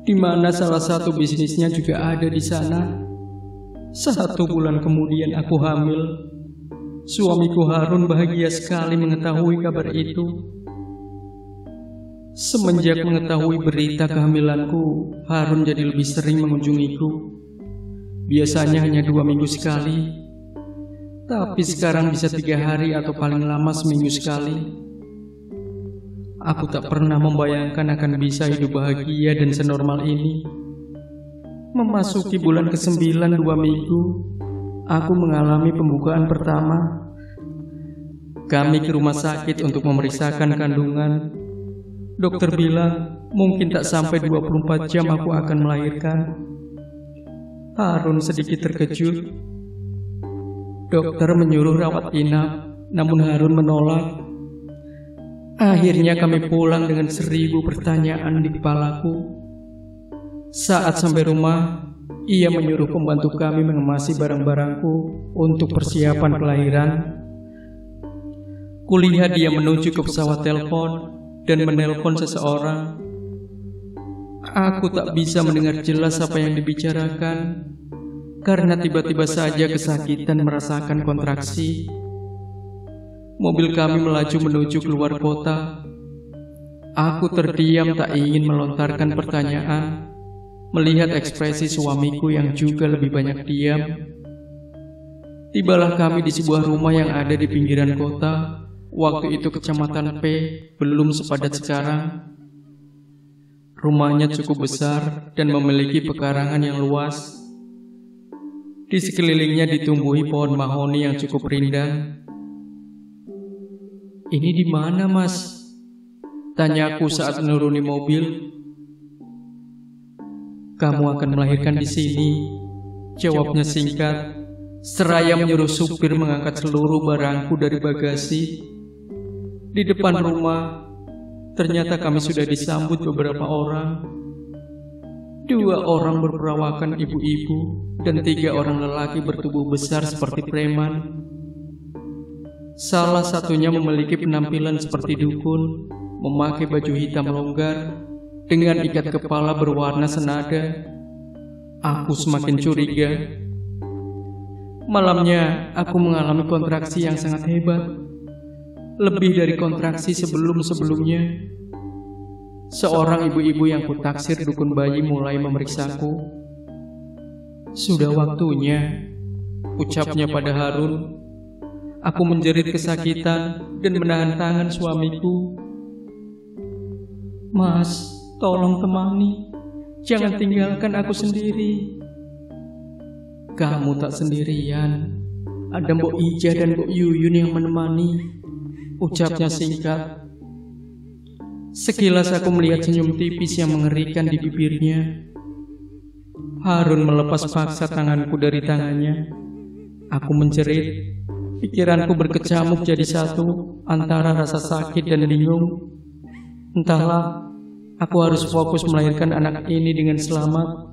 di mana salah satu bisnisnya juga ada di sana. 1 bulan kemudian aku hamil. Suamiku Harun bahagia sekali mengetahui kabar itu. Semenjak mengetahui berita kehamilanku, Harun jadi lebih sering mengunjungiku. Biasanya hanya 2 minggu sekali, tapi sekarang bisa 3 hari atau paling lama seminggu sekali. Aku tak pernah membayangkan akan bisa hidup bahagia dan senormal ini. Memasuki bulan ke-9 2 minggu, aku mengalami pembukaan pertama. Kami ke rumah sakit untuk memeriksakan kandungan. Dokter bilang mungkin tak sampai 24 jam aku akan melahirkan. Harun sedikit terkejut. Dokter menyuruh rawat inap, namun Harun menolak. Akhirnya kami pulang dengan 1000 pertanyaan di kepalaku. Saat sampai rumah, ia menyuruh pembantu kami mengemasi barang-barangku untuk persiapan kelahiran. Kulihat dia menuju ke pesawat telepon dan menelpon seseorang. Aku tak bisa mendengar jelas apa yang dibicarakan, karena tiba-tiba saja kesakitan merasakan kontraksi. Mobil kami melaju menuju keluar kota. Aku terdiam tak ingin melontarkan pertanyaan, melihat ekspresi suamiku yang juga lebih banyak diam. Tibalah kami di sebuah rumah yang ada di pinggiran kota. Waktu itu kecamatan P belum sepadat sekarang. Rumahnya cukup besar dan memiliki pekarangan yang luas. Di sekelilingnya ditumbuhi pohon mahoni yang cukup rindang. Ini di mana, Mas? Tanyaku saat menuruni mobil. Kamu akan melahirkan di sini, jawabnya singkat, seraya menyuruh supir mengangkat seluruh barangku dari bagasi. Di depan rumah, ternyata kami sudah disambut beberapa orang. 2 orang berperawakan ibu-ibu dan 3 orang lelaki bertubuh besar seperti preman. Salah satunya memiliki penampilan seperti dukun, memakai baju hitam longgar dengan ikat kepala berwarna senada. Aku semakin curiga. Malamnya aku mengalami kontraksi yang sangat hebat, lebih dari kontraksi sebelum-sebelumnya. Seorang ibu-ibu yang kutaksir dukun bayi mulai memeriksaku. Sudah waktunya, ucapnya pada Harun. Aku menjerit kesakitan dan menahan tangan suamiku. Mas, tolong temani. Jangan tinggalkan aku sendiri. Kamu tak sendirian. Ada Mbok Ija dan Mbok Yuyun yang menemani, ucapnya singkat. Sekilas aku melihat senyum tipis yang mengerikan di bibirnya. Harun melepas paksa tanganku dari tangannya. Aku menjerit. Pikiranku berkecamuk jadi satu antara rasa sakit dan bingung. Entahlah, aku harus fokus melahirkan anak ini dengan selamat.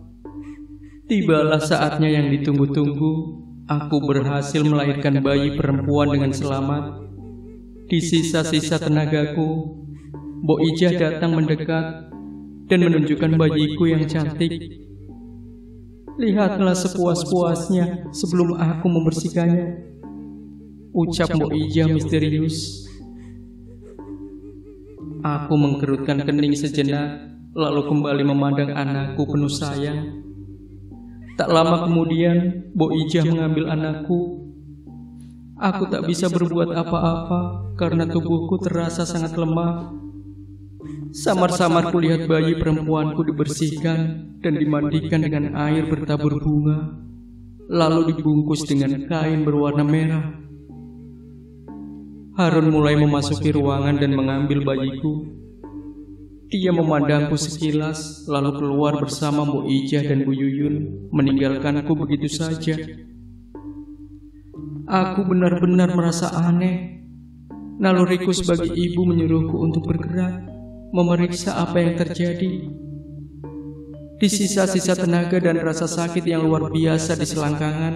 Tibalah saatnya yang ditunggu-tunggu. Aku berhasil melahirkan bayi perempuan dengan selamat. Di sisa-sisa tenagaku, Mbok Ijah datang mendekat dan menunjukkan bayiku yang cantik. Lihatlah sepuas-puasnya sebelum aku membersihkannya, ucap Mbok Ijah misterius. Aku mengkerutkan kening sejenak, lalu kembali memandang anakku penuh sayang. Tak lama kemudian, Mbok Ijah mengambil anakku. Aku tak bisa berbuat apa-apa karena tubuhku terasa sangat lemah. Samar-samar kulihat bayi perempuanku dibersihkan dan dimandikan dengan air bertabur bunga, lalu dibungkus dengan kain berwarna merah. Harun mulai memasuki ruangan dan mengambil bayiku. Dia memandangku sekilas, lalu keluar bersama Mbok Ijah dan Bu Yuyun, meninggalkanku begitu saja. Aku benar-benar merasa aneh. Naluriku sebagai ibu menyuruhku untuk bergerak. memeriksa apa yang terjadi. Di sisa-sisa tenaga dan rasa sakit yang luar biasa di selangkangan,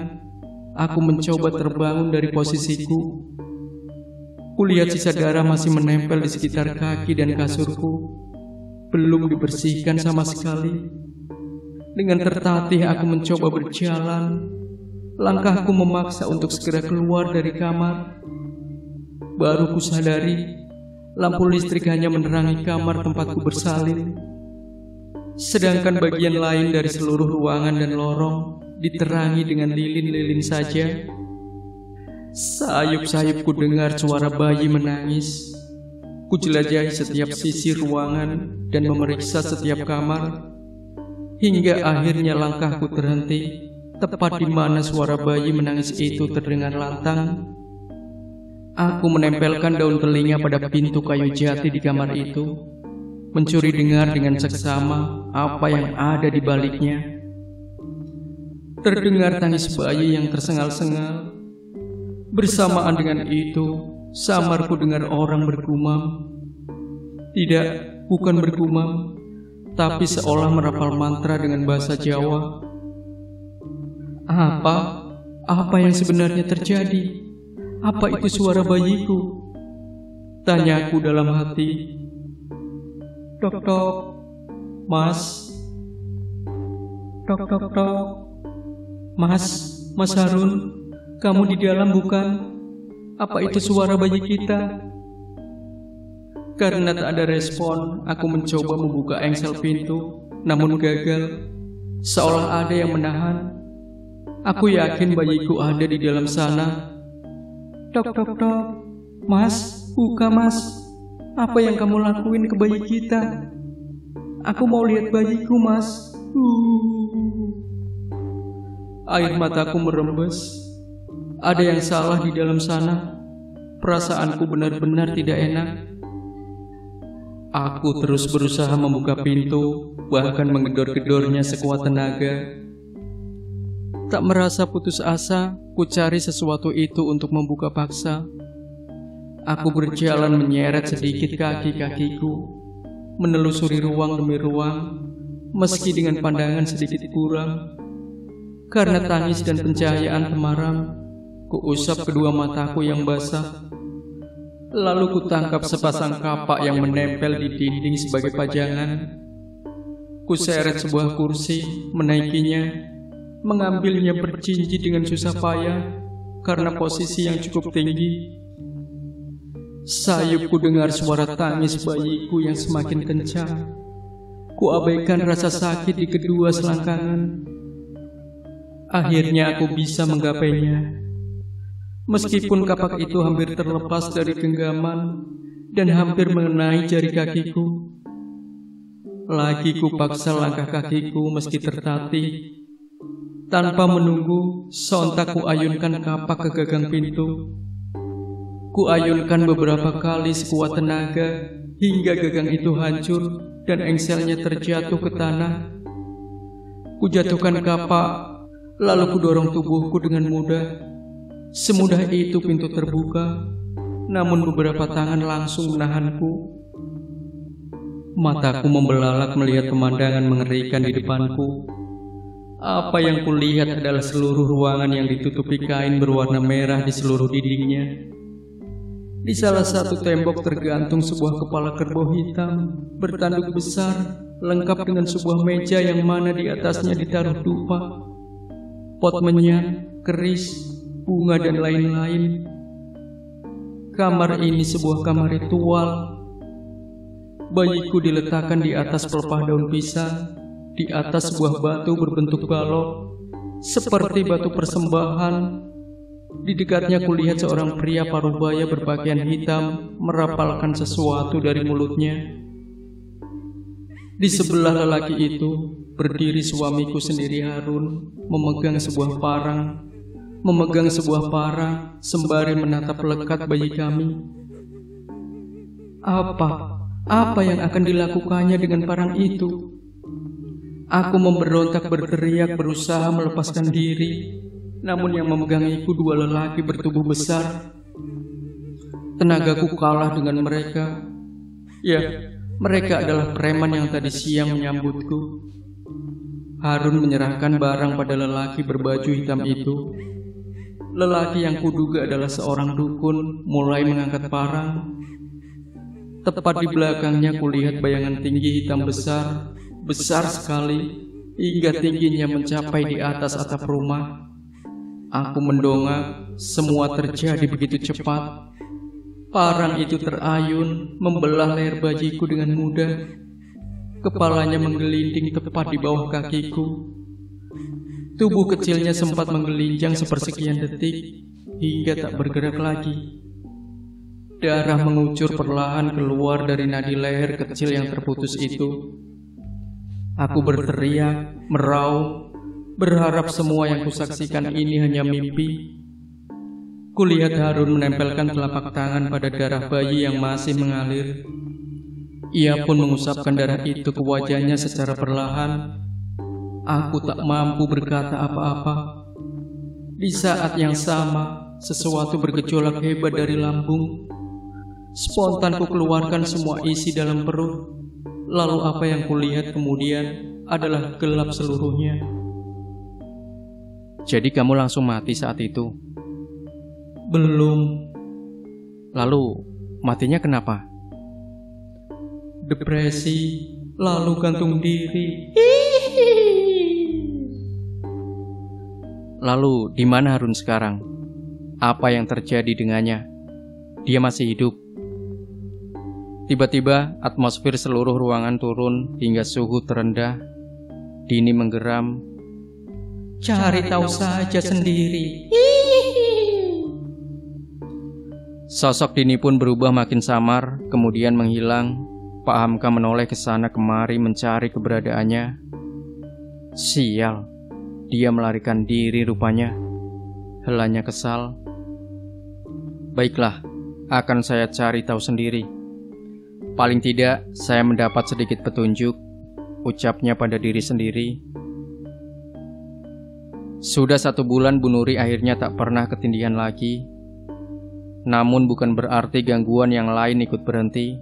aku mencoba terbangun dari posisiku. Kulihat sisa darah masih menempel di sekitar kaki dan kasurku, belum dibersihkan sama sekali. Dengan tertatih aku mencoba berjalan. Langkahku memaksa untuk segera keluar dari kamar. Baru kusadari, lampu listrik hanya menerangi kamar tempatku bersalin. Sedangkan bagian lain dari seluruh ruangan dan lorong diterangi dengan lilin-lilin saja. Sayup-sayup ku dengar suara bayi menangis. Ku jelajahi setiap sisi ruangan dan memeriksa setiap kamar. Hingga akhirnya langkahku terhenti tepat di mana suara bayi menangis itu terdengar lantang. Aku menempelkan daun telinga pada pintu kayu jati di kamar itu, mencuri dengar dengan seksama apa yang ada di baliknya. Terdengar tangis bayi yang tersengal-sengal. Bersamaan dengan itu, samar ku dengar orang bergumam. Tidak, bukan bergumam, tapi seolah merapal mantra dengan bahasa Jawa. Apa yang sebenarnya terjadi? Apa itu suara bayiku? Tanyaku dalam hati. Tok tok, Mas. Tok tok tok. Mas Harun, kamu di dalam bukan? Apa itu suara bayi kita? Karena tak ada respon, aku mencoba membuka engsel pintu, namun gagal. Seolah ada yang menahan. Aku yakin bayiku ada di dalam sana. Tok tok tok, Mas, buka Mas. Apa yang kamu lakuin ke bayi kita? Aku mau lihat bayiku, Mas. Air mataku merembes. Ada yang salah di dalam sana. Perasaanku benar-benar tidak enak. Aku terus berusaha membuka pintu, bahkan menggedor-gedornya sekuat tenaga. Tak merasa putus asa, ku cari sesuatu itu untuk membuka paksa. Aku berjalan menyeret sedikit kaki-kakiku, menelusuri ruang demi ruang, meski dengan pandangan sedikit kurang. Karena tangis dan pencahayaan temaram, ku usap kedua mataku yang basah. Lalu ku tangkap sepasang kapak yang menempel di dinding sebagai pajangan. Ku seret sebuah kursi, menaikinya, mengambilnya berjinjit dengan susah payah karena posisi yang cukup tinggi. Sayupku dengar suara tangis bayiku yang semakin kencang. Ku abaikan rasa sakit di kedua selangkangan. Akhirnya aku bisa menggapainya. Meskipun kapak itu hampir terlepas dari genggaman dan hampir mengenai jari kakiku. Lagi ku paksa langkah kakiku meski tertatih. Tanpa menunggu, sontak ku ayunkan kapak ke gagang pintu. Ku ayunkan beberapa kali sekuat tenaga hingga gagang itu hancur dan engselnya terjatuh ke tanah. Ku jatuhkan kapak, lalu ku dorong tubuhku dengan mudah. Semudah itu pintu terbuka, namun beberapa tangan langsung menahanku. Mataku membelalak melihat pemandangan mengerikan di depanku. Apa yang kulihat adalah seluruh ruangan yang ditutupi kain berwarna merah di seluruh dindingnya. Di salah satu tembok tergantung sebuah kepala kerbau hitam bertanduk besar, lengkap dengan sebuah meja yang mana di atasnya ditaruh dupa, pot menyan, keris, bunga dan lain-lain. Kamar ini sebuah kamar ritual. Bayiku diletakkan di atas pelepah daun pisang, di atas sebuah batu berbentuk balok, seperti batu persembahan. Di dekatnya kulihat seorang pria parubaya berpakaian hitam merapalkan sesuatu dari mulutnya. Di sebelah lelaki itu berdiri suamiku sendiri Harun, memegang sebuah parang sembari menatap lekat bayi kami. Apa yang akan dilakukannya dengan parang itu? Aku memberontak berteriak berusaha melepaskan diri, namun yang memegangiku dua lelaki bertubuh besar. Tenagaku kalah dengan mereka. Ya, Mereka adalah preman yang tadi siang menyambutku. Harun menyerahkan barang pada lelaki berbaju hitam itu. Lelaki yang kuduga adalah seorang dukun mulai mengangkat parang. Tepat di belakangnya kulihat bayangan tinggi hitam besar, besar sekali, hingga tingginya mencapai di atas atap rumah. Aku mendongak, semua terjadi begitu cepat. Parang itu terayun, membelah leher bajiku dengan mudah. Kepalanya menggelinding tepat di bawah kakiku. Tubuh kecilnya sempat menggelinjang sepersekian detik, hingga tak bergerak lagi. Darah mengucur perlahan keluar dari nadi leher kecil yang terputus itu. Aku berteriak, meraung, berharap semua yang kusaksikan ini hanya mimpi. Kulihat Harun menempelkan telapak tangan pada darah bayi yang masih mengalir. Ia pun mengusapkan darah itu ke wajahnya secara perlahan. Aku tak mampu berkata apa-apa. Di saat yang sama, sesuatu bergejolak hebat dari lambung. Spontan ku keluarkan semua isi dalam perut. Lalu apa yang kulihat kemudian adalah gelap seluruhnya. Jadi kamu langsung mati saat itu? Belum. Lalu matinya kenapa? Depresi, lalu gantung diri. Lalu di mana Harun sekarang? Apa yang terjadi dengannya? Dia masih hidup? Tiba-tiba atmosfer seluruh ruangan turun hingga suhu terendah. Dini menggeram. Cari tahu saja sendiri. Sosok Dini pun berubah makin samar, kemudian menghilang. Pak Hamka menoleh ke sana kemari mencari keberadaannya. Sial, dia melarikan diri rupanya. Helanya kesal. Baiklah, akan saya cari tahu sendiri. Paling tidak, saya mendapat sedikit petunjuk, ucapnya pada diri sendiri. Sudah 1 bulan Bu Nuri akhirnya tak pernah ketindihan lagi. Namun bukan berarti gangguan yang lain ikut berhenti.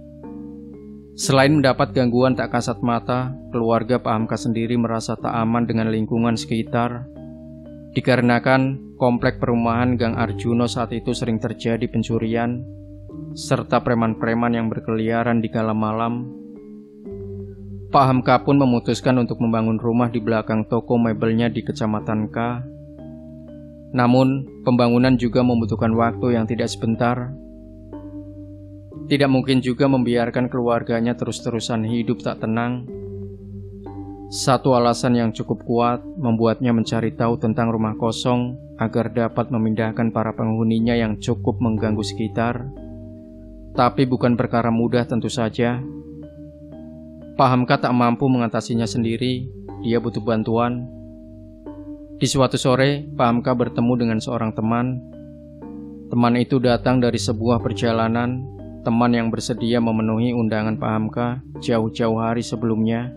Selain mendapat gangguan tak kasat mata, keluarga Pak Hamka sendiri merasa tak aman dengan lingkungan sekitar. Dikarenakan komplek perumahan Gang Arjuno saat itu sering terjadi pencurian, serta preman-preman yang berkeliaran di kala malam. Pak Hamka pun memutuskan untuk membangun rumah di belakang toko mebelnya di Kecamatan K. Namun, pembangunan juga membutuhkan waktu yang tidak sebentar. Tidak mungkin juga membiarkan keluarganya terus-terusan hidup tak tenang. Satu alasan yang cukup kuat membuatnya mencari tahu tentang rumah kosong agar dapat memindahkan para penghuninya yang cukup mengganggu sekitar. Tapi bukan perkara mudah tentu saja. Pak Hamka tak mampu mengatasinya sendiri, dia butuh bantuan. Di suatu sore, Pak Hamka bertemu dengan seorang teman. Teman itu datang dari sebuah perjalanan, teman yang bersedia memenuhi undangan Pak Hamka jauh-jauh hari sebelumnya.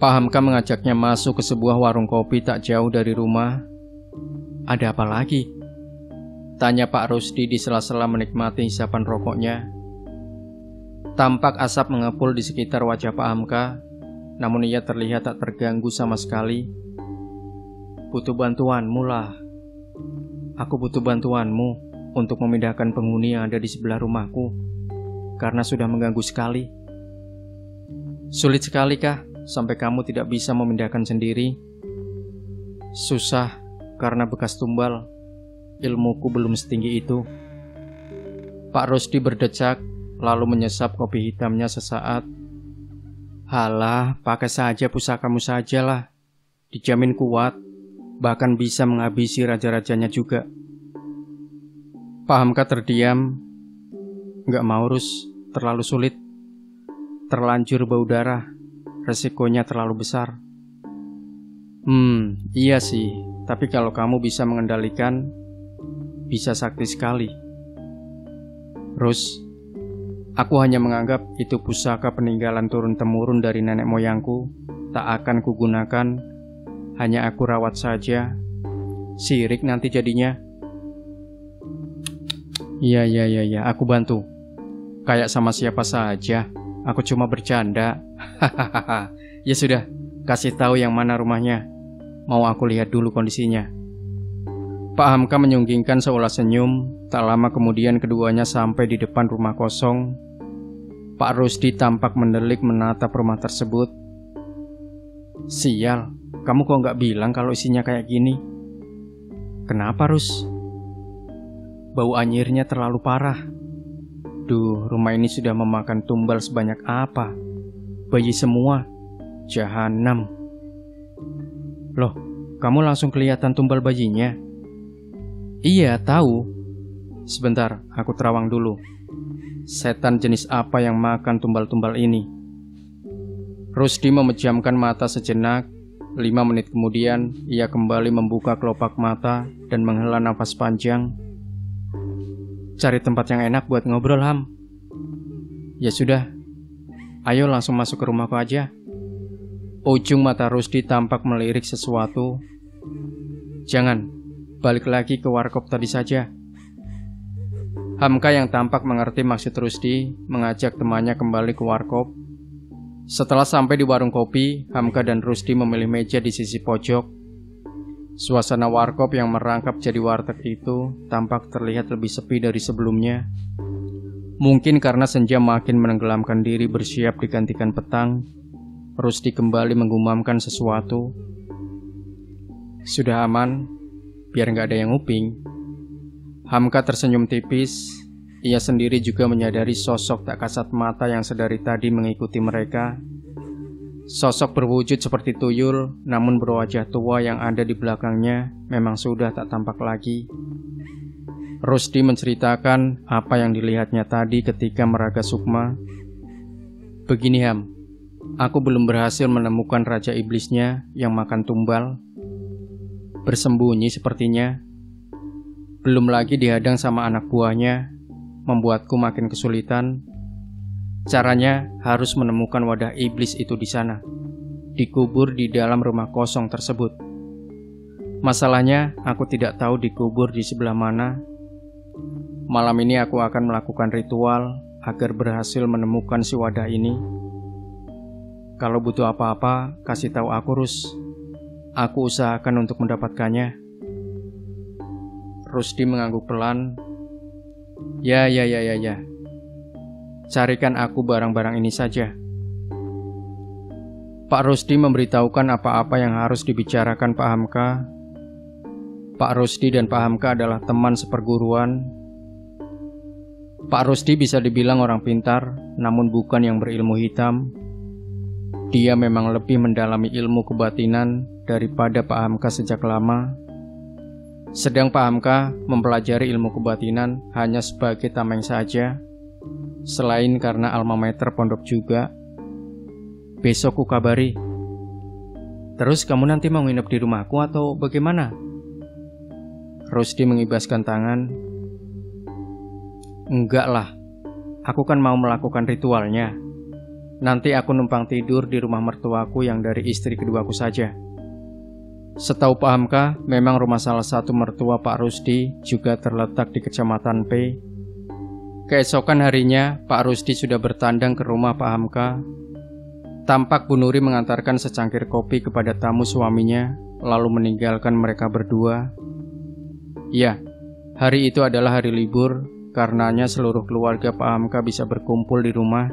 Pak Hamka mengajaknya masuk ke sebuah warung kopi tak jauh dari rumah. Ada apa lagi? Tanya Pak Rusdi di sela-sela menikmati hisapan rokoknya. Tampak asap mengepul di sekitar wajah Pak Hamka, namun ia terlihat tak terganggu sama sekali. Butuh bantuanmu lah. Aku butuh bantuanmu untuk memindahkan penghuni yang ada di sebelah rumahku, karena sudah mengganggu sekali. Sulit sekali kah sampai kamu tidak bisa memindahkan sendiri? Susah, karena bekas tumbal. Ilmuku belum setinggi itu. Pak Rusdi berdecak, lalu menyesap kopi hitamnya sesaat. Halah, pakai saja pusakamu sajalah. Dijamin kuat, bahkan bisa menghabisi raja-rajanya juga. Pak Hamka terdiam. Nggak mau, Rus, terlalu sulit. Terlanjur bau darah, resikonya terlalu besar. Iya sih, tapi kalau kamu bisa mengendalikan, bisa sakti sekali. Rus, aku hanya menganggap itu pusaka peninggalan turun-temurun dari nenek moyangku, tak akan kugunakan. Hanya aku rawat saja. Sirik nanti jadinya. Iya, aku bantu. Kayak sama siapa saja. aku cuma bercanda. Hahaha. Ya sudah, kasih tahu yang mana rumahnya. Mau aku lihat dulu kondisinya. Pak Hamka menyunggingkan seolah senyum. Tak lama kemudian keduanya sampai di depan rumah kosong. Pak Rusdi tampak mendelik menatap rumah tersebut. Sial, kamu kok nggak bilang kalau isinya kayak gini? Kenapa, Rus? Bau anyirnya terlalu parah. Duh, rumah ini sudah memakan tumbal sebanyak apa? Bayi semua. Jahanam. Loh, kamu langsung kelihatan tumbal bayinya? Iya, tahu. Sebentar, aku terawang dulu. Setan jenis apa yang makan tumbal-tumbal ini? Rusdi memejamkan mata sejenak. 5 menit kemudian, ia kembali membuka kelopak mata dan menghela nafas panjang. Cari tempat yang enak buat ngobrol, Ham. Ya sudah, ayo langsung masuk ke rumahku aja. Ujung mata Rusdi tampak melirik sesuatu. Jangan, balik lagi ke warkop tadi saja. Hamka yang tampak mengerti maksud Rusdi mengajak temannya kembali ke warkop. Setelah sampai di warung kopi, Hamka dan Rusdi memilih meja di sisi pojok. Suasana warkop yang merangkap jadi warteg itu tampak terlihat lebih sepi dari sebelumnya. Mungkin karena senja makin menenggelamkan diri bersiap digantikan petang, Rusdi kembali menggumamkan sesuatu. Sudah aman, biar nggak ada yang nguping. Hamka tersenyum tipis. Ia sendiri juga menyadari sosok tak kasat mata yang sedari tadi mengikuti mereka. Sosok berwujud seperti tuyul, namun berwajah tua yang ada di belakangnya memang sudah tak tampak lagi. Rusdi menceritakan apa yang dilihatnya tadi ketika meraga Sukma. Begini, Ham, aku belum berhasil menemukan Raja Iblisnya yang makan tumbal. Bersembunyi sepertinya. Belum lagi dihadang sama anak buahnya, membuatku makin kesulitan. Caranya harus menemukan wadah iblis itu di sana, dikubur di dalam rumah kosong tersebut. Masalahnya, aku tidak tahu dikubur di sebelah mana. Malam ini aku akan melakukan ritual agar berhasil menemukan si wadah ini. Kalau butuh apa-apa, kasih tahu aku, Rus. Aku usahakan untuk mendapatkannya. Rusdi mengangguk pelan. Ya. Carikan aku barang-barang ini saja. Pak Rusdi memberitahukan apa-apa yang harus dibicarakan Pak Hamka. Pak Rusdi dan Pak Hamka adalah teman seperguruan. Pak Rusdi bisa dibilang orang pintar, namun bukan yang berilmu hitam. Dia memang lebih mendalami ilmu kebatinan daripada Pak Hamka sejak lama. Sedang Pak Hamka mempelajari ilmu kebatinan hanya sebagai tameng saja. Selain karena alma mater pondok juga. Besok ku kabari. Terus kamu nanti mau nginep di rumahku atau bagaimana? Rusdi mengibaskan tangan. Enggak lah, aku kan mau melakukan ritualnya. Nanti aku numpang tidur di rumah mertuaku yang dari istri keduaku saja. Setahu Pak Hamka, memang rumah salah satu mertua Pak Rusdi juga terletak di Kecamatan P. Keesokan harinya, Pak Rusdi sudah bertandang ke rumah Pak Hamka. Tampak Bu Nuri mengantarkan secangkir kopi kepada tamu suaminya, lalu meninggalkan mereka berdua. Ya, hari itu adalah hari libur, karenanya seluruh keluarga Pak Hamka bisa berkumpul di rumah.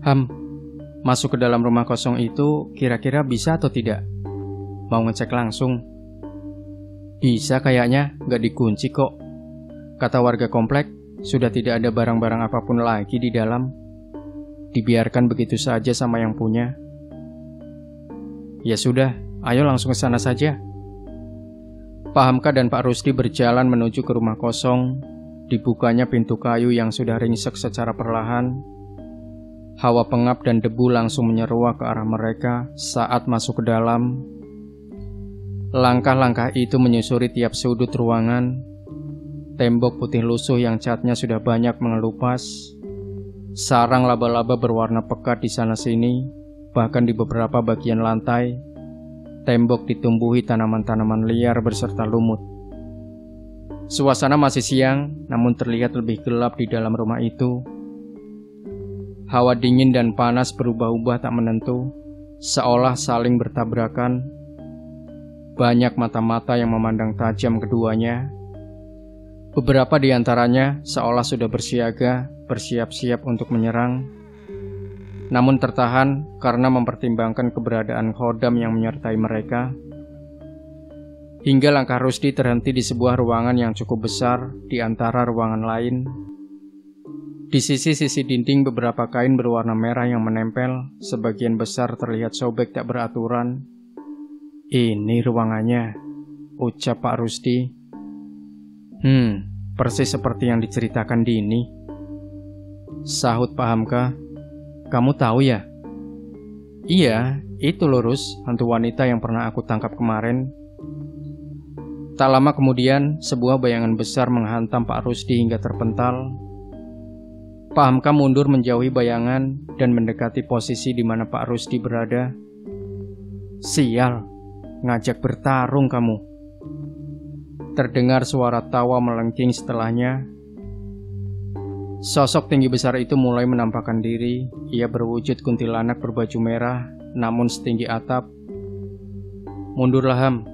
Ham, masuk ke dalam rumah kosong itu kira-kira bisa atau tidak? Mau ngecek langsung? Bisa kayaknya, gak dikunci kok. Kata warga komplek, sudah tidak ada barang-barang apapun lagi di dalam. Dibiarkan begitu saja sama yang punya. Ya sudah, ayo langsung ke sana saja. Pak Hamka dan Pak Rusdi berjalan menuju ke rumah kosong. Dibukanya pintu kayu yang sudah ringsek secara perlahan. Hawa pengap dan debu langsung menyeruak ke arah mereka saat masuk ke dalam. Langkah-langkah itu menyusuri tiap sudut ruangan. Tembok putih lusuh yang catnya sudah banyak mengelupas. Sarang laba-laba berwarna pekat di sana-sini. Bahkan di beberapa bagian lantai, tembok ditumbuhi tanaman-tanaman liar beserta lumut. Suasana masih siang, namun terlihat lebih gelap di dalam rumah itu. Hawa dingin dan panas berubah-ubah tak menentu, seolah saling bertabrakan. Banyak mata-mata yang memandang tajam keduanya. Beberapa di antaranya seolah sudah bersiaga, bersiap-siap untuk menyerang. Namun tertahan karena mempertimbangkan keberadaan khodam yang menyertai mereka. Hingga langkah Rusdi terhenti di sebuah ruangan yang cukup besar di antara ruangan lain. Di sisi-sisi dinding beberapa kain berwarna merah yang menempel, sebagian besar terlihat sobek tak beraturan. Ini ruangannya, ucap Pak Rusdi. Persis seperti yang diceritakan Dini, sahut Pak Hamka. Kamu tahu ya? Iya, itu lurus, hantu wanita yang pernah aku tangkap kemarin. Tak lama kemudian, sebuah bayangan besar menghantam Pak Rusdi hingga terpental. Pak Hamka mundur menjauhi bayangan dan mendekati posisi di mana Pak Rusdi berada. Sial, ngajak bertarung kamu. Terdengar suara tawa melengking setelahnya. Sosok tinggi besar itu mulai menampakkan diri. Ia berwujud kuntilanak berbaju merah, namun setinggi atap. Mundurlah Ham,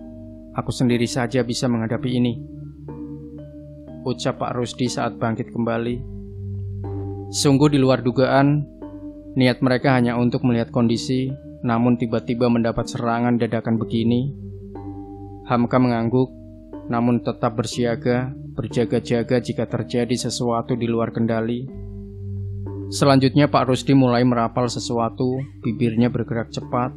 aku sendiri saja bisa menghadapi ini, ucap Pak Rusdi saat bangkit kembali. Sungguh di luar dugaan, niat mereka hanya untuk melihat kondisi, namun tiba-tiba mendapat serangan dadakan begini. Hamka mengangguk, namun tetap bersiaga, berjaga-jaga jika terjadi sesuatu di luar kendali. Selanjutnya Pak Rusdi mulai merapal sesuatu, bibirnya bergerak cepat,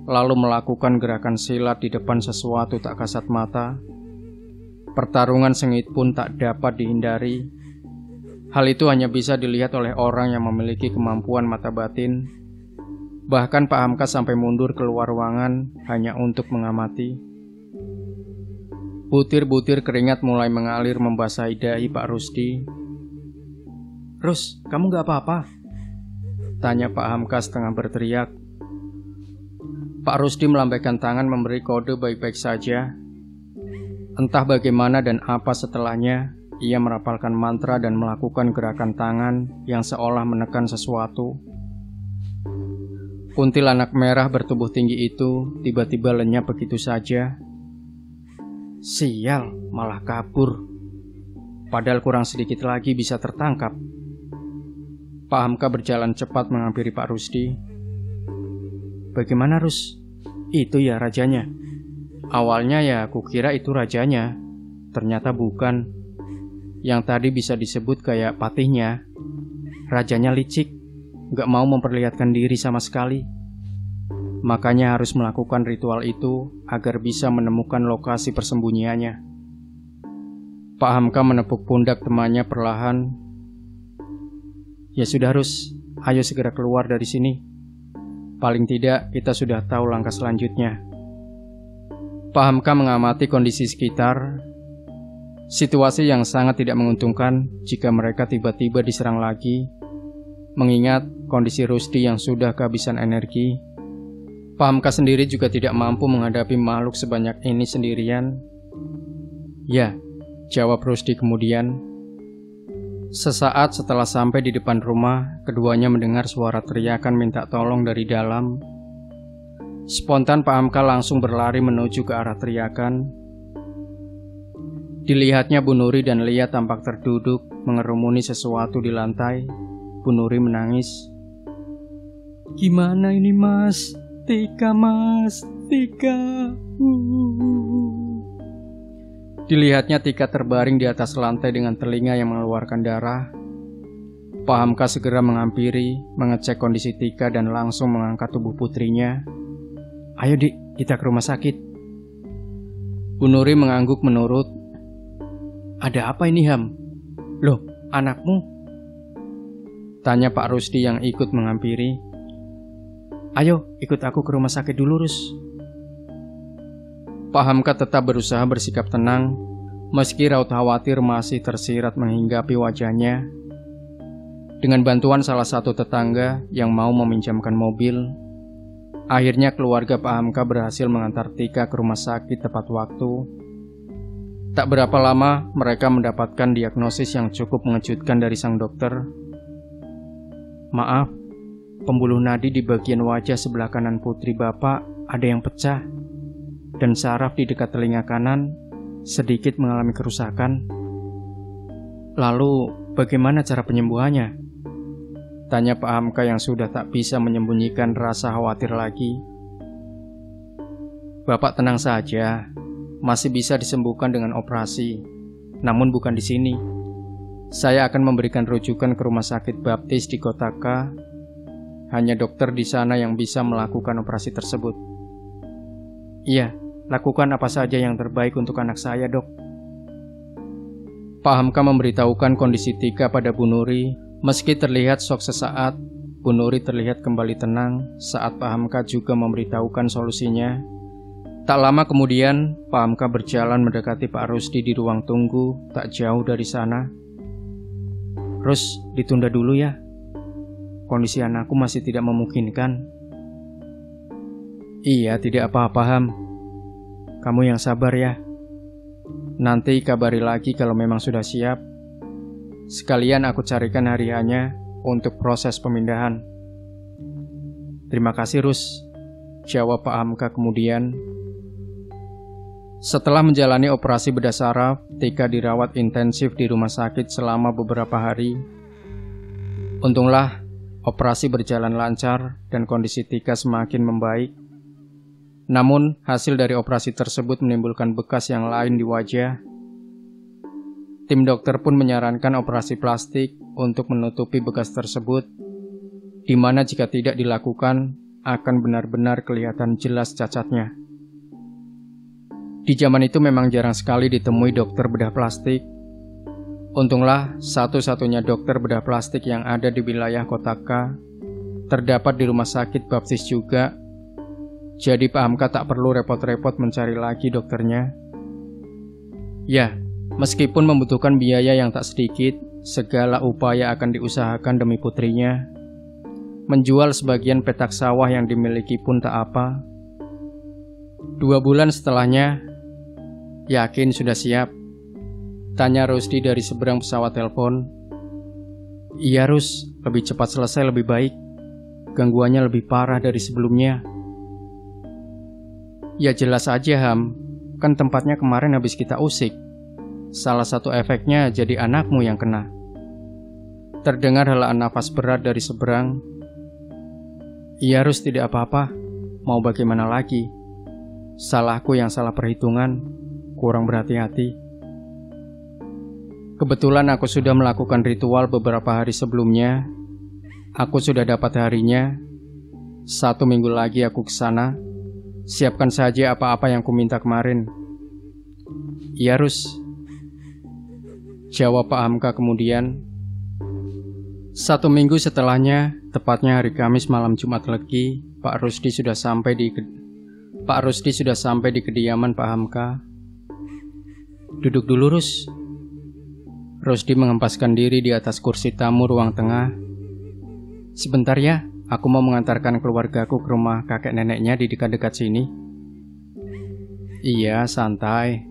lalu melakukan gerakan silat di depan sesuatu tak kasat mata. Pertarungan sengit pun tak dapat dihindari. Hal itu hanya bisa dilihat oleh orang yang memiliki kemampuan mata batin. Bahkan Pak Hamka sampai mundur keluar ruangan hanya untuk mengamati. Butir-butir keringat mulai mengalir membasahi dahi Pak Rusdi. Rus, kamu gak apa-apa? Tanya Pak Hamka setengah berteriak. Pak Rusdi melambaikan tangan memberi kode baik-baik saja. Entah bagaimana dan apa setelahnya, ia merapalkan mantra dan melakukan gerakan tangan yang seolah menekan sesuatu. Kuntilanak merah bertubuh tinggi itu tiba-tiba lenyap begitu saja. Sial, malah kabur. Padahal kurang sedikit lagi bisa tertangkap. Pak Hamka berjalan cepat menghampiri Pak Rusdi. Bagaimana Rus? Itu ya rajanya? Awalnya ya kukira itu rajanya, ternyata bukan. Yang tadi bisa disebut kayak patihnya. Rajanya licik, gak mau memperlihatkan diri sama sekali. Makanya harus melakukan ritual itu agar bisa menemukan lokasi persembunyiannya. Pak Hamka menepuk pundak temannya perlahan. Ya sudah Rus, ayo segera keluar dari sini. Paling tidak kita sudah tahu langkah selanjutnya. Pak Hamka mengamati kondisi sekitar. Situasi yang sangat tidak menguntungkan jika mereka tiba-tiba diserang lagi. Mengingat kondisi Rusdi yang sudah kehabisan energi, Pak Hamka sendiri juga tidak mampu menghadapi makhluk sebanyak ini sendirian. Ya, jawab Rusdi kemudian. Sesaat setelah sampai di depan rumah, keduanya mendengar suara teriakan minta tolong dari dalam. Spontan Pak Hamka langsung berlari menuju ke arah teriakan. Dilihatnya Bu Nuri dan Lia tampak terduduk mengerumuni sesuatu di lantai. Bu Nuri menangis. Gimana ini Mas? Tika Mas, Tika. Dilihatnya Tika terbaring di atas lantai dengan telinga yang mengeluarkan darah. Pak Hamka segera menghampiri, mengecek kondisi Tika dan langsung mengangkat tubuh putrinya. Ayo Dik, kita ke rumah sakit. Bu Nuri mengangguk menurut. Ada apa ini Ham? Loh, anakmu? Tanya Pak Rusdi yang ikut menghampiri. Ayo, ikut aku ke rumah sakit dulu, Rus. Pak Hamka tetap berusaha bersikap tenang, meski raut khawatir masih tersirat menghinggapi wajahnya. Dengan bantuan salah satu tetangga yang mau meminjamkan mobil, akhirnya keluarga Pak Hamka berhasil mengantar Tika ke rumah sakit tepat waktu. Tak berapa lama, mereka mendapatkan diagnosis yang cukup mengejutkan dari sang dokter. Maaf, pembuluh nadi di bagian wajah sebelah kanan putri Bapak ada yang pecah, dan saraf di dekat telinga kanan sedikit mengalami kerusakan. Lalu, bagaimana cara penyembuhannya? Tanya Pak Hamka yang sudah tak bisa menyembunyikan rasa khawatir lagi. Bapak tenang saja, masih bisa disembuhkan dengan operasi, namun bukan di sini. Saya akan memberikan rujukan ke rumah sakit baptis di Kota K. Hanya dokter di sana yang bisa melakukan operasi tersebut. Iya, lakukan apa saja yang terbaik untuk anak saya, Dok. Pak Hamka memberitahukan kondisi Tika pada Bu Nuri. Meski terlihat shock sesaat, Bu Nuri terlihat kembali tenang saat Pak Hamka juga memberitahukan solusinya. Tak lama kemudian, Pak Hamka berjalan mendekati Pak Rusdi di ruang tunggu tak jauh dari sana. Rus, ditunda dulu ya. Kondisi anakku masih tidak memungkinkan. Iya, tidak apa-apa Ham. Kamu yang sabar ya. Nanti kabari lagi kalau memang sudah siap. Sekalian aku carikan hariannya untuk proses pemindahan. Terima kasih Rus, jawab Pak Hamka kemudian. Setelah menjalani operasi bedah saraf, Tika dirawat intensif di rumah sakit selama beberapa hari. Untunglah, operasi berjalan lancar dan kondisi Tika semakin membaik. Namun, hasil dari operasi tersebut menimbulkan bekas yang lain di wajah. Tim dokter pun menyarankan operasi plastik untuk menutupi bekas tersebut, di mana jika tidak dilakukan, akan benar-benar kelihatan jelas cacatnya. Di zaman itu memang jarang sekali ditemui dokter bedah plastik. Untunglah, satu-satunya dokter bedah plastik yang ada di wilayah Kota K terdapat di rumah sakit baptis juga. Jadi Pak Hamka tak perlu repot-repot mencari lagi dokternya. Ya, meskipun membutuhkan biaya yang tak sedikit, segala upaya akan diusahakan demi putrinya. Menjual sebagian petak sawah yang dimiliki pun tak apa. 2 bulan setelahnya, yakin sudah siap? Tanya Rusdi dari seberang pesawat telepon. Iya Rus, lebih cepat selesai lebih baik. Gangguannya lebih parah dari sebelumnya. Ya jelas aja Ham, kan tempatnya kemarin habis kita usik. Salah satu efeknya jadi anakmu yang kena. Terdengar helaan nafas berat dari seberang. Iya Rus, tidak apa-apa. Mau bagaimana lagi? Salahku yang salah perhitungan, kurang berhati-hati. Kebetulan aku sudah melakukan ritual beberapa hari sebelumnya. Aku sudah dapat harinya. 1 minggu lagi aku ke sana. Siapkan saja apa-apa yang kuminta kemarin. Iya Rus, jawab Pak Hamka kemudian. 1 minggu setelahnya, tepatnya hari Kamis malam Jumat Legi, Pak Rusdi sudah sampai di kediaman Pak Hamka. Duduk dulu Rus. Rusdi menghempaskan diri di atas kursi tamu ruang tengah. Sebentar ya, aku mau mengantarkan keluargaku ke rumah kakek neneknya di dekat-dekat sini. Iya, santai.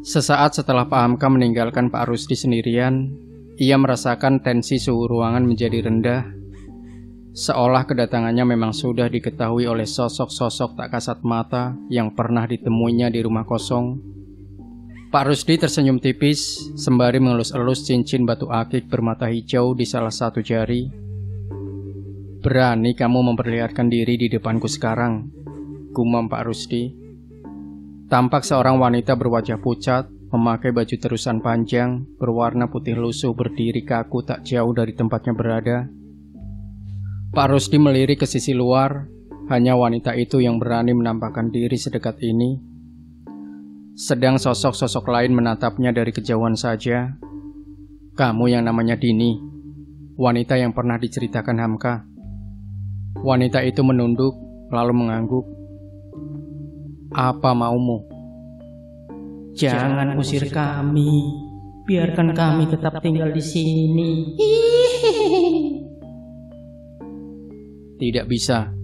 Sesaat setelah Pak Hamka meninggalkan Pak Rusdi sendirian, ia merasakan tensi suhu ruangan menjadi rendah. Seolah kedatangannya memang sudah diketahui oleh sosok-sosok tak kasat mata yang pernah ditemuinya di rumah kosong. Pak Rusdi tersenyum tipis sembari mengelus-elus cincin batu akik bermata hijau di salah satu jari. Berani kamu memperlihatkan diri di depanku sekarang, gumam Pak Rusdi. Tampak seorang wanita berwajah pucat, memakai baju terusan panjang, berwarna putih lusuh berdiri kaku tak jauh dari tempatnya berada. Pak Rusdi melirik ke sisi luar, hanya wanita itu yang berani menampakkan diri sedekat ini. Sedang sosok-sosok lain menatapnya dari kejauhan saja. Kamu yang namanya Dini, wanita yang pernah diceritakan Hamka. Wanita itu menunduk, lalu mengangguk. Apa maumu? Jangan usir kami. Biarkan kami tetap tinggal di sini. Tidak bisa.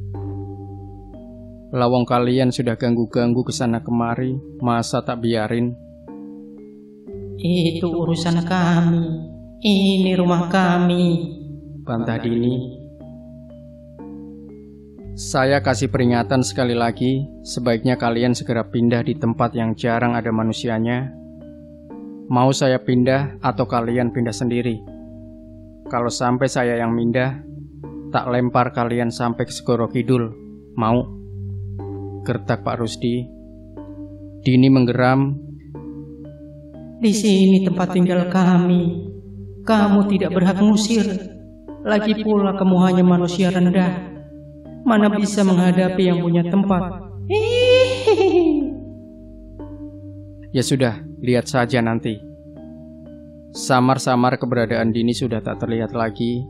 Lawang kalian sudah ganggu-ganggu kesana kemari, masa tak biarin? Itu urusan kami. Ini rumah kami. bantah Dini. Saya kasih peringatan sekali lagi, sebaiknya kalian segera pindah di tempat yang jarang ada manusianya. Mau saya pindah atau kalian pindah sendiri? Kalau sampai saya yang pindah, tak lempar kalian sampai ke Segoro Kidul. Mau? Gertak Pak Rusdi. Dini menggeram. Di sini tempat tinggal kami. Kamu tidak berhak ngusir. Lagi pula kamu hanya manusia rendah. Mana bisa menghadapi yang punya tempat. Ya sudah, lihat saja nanti. Samar-samar keberadaan Dini sudah tak terlihat lagi.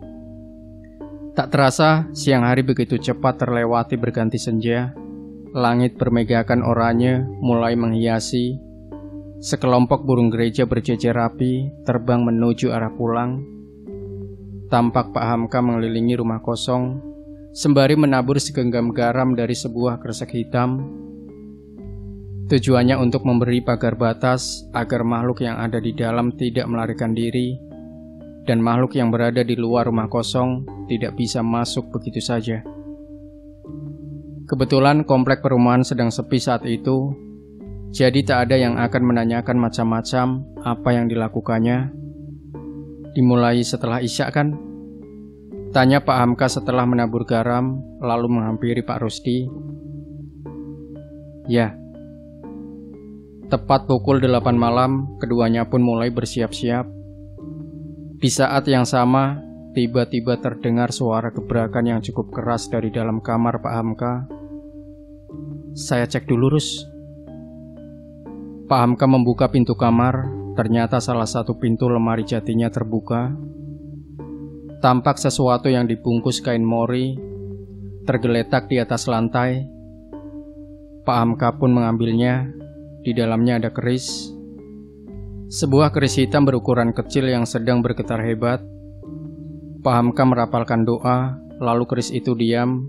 Tak terasa, siang hari begitu cepat terlewati berganti senja. Langit bermegakan oranye mulai menghiasi. Sekelompok burung gereja berjejer rapi terbang menuju arah pulang. Tampak Pak Hamka mengelilingi rumah kosong, sembari menabur segenggam garam dari sebuah kresek hitam. Tujuannya untuk memberi pagar batas agar makhluk yang ada di dalam tidak melarikan diri, dan makhluk yang berada di luar rumah kosong tidak bisa masuk begitu saja. Kebetulan komplek perumahan sedang sepi saat itu, jadi tak ada yang akan menanyakan macam-macam apa yang dilakukannya. Dimulai setelah Isya kan? Tanya Pak Hamka setelah menabur garam, lalu menghampiri Pak Rusdi. Ya. Tepat pukul 8 malam, keduanya pun mulai bersiap-siap. Di saat yang sama, tiba-tiba terdengar suara gebrakan yang cukup keras dari dalam kamar Pak Hamka. Saya cek dulu, Rus. Pak Hamka membuka pintu kamar, ternyata salah satu pintu lemari jatinya terbuka. Tampak sesuatu yang dibungkus kain mori, tergeletak di atas lantai. Pak Hamka pun mengambilnya, di dalamnya ada keris. Sebuah keris hitam berukuran kecil yang sedang bergetar hebat. Pak Hamka merapalkan doa, lalu keris itu diam.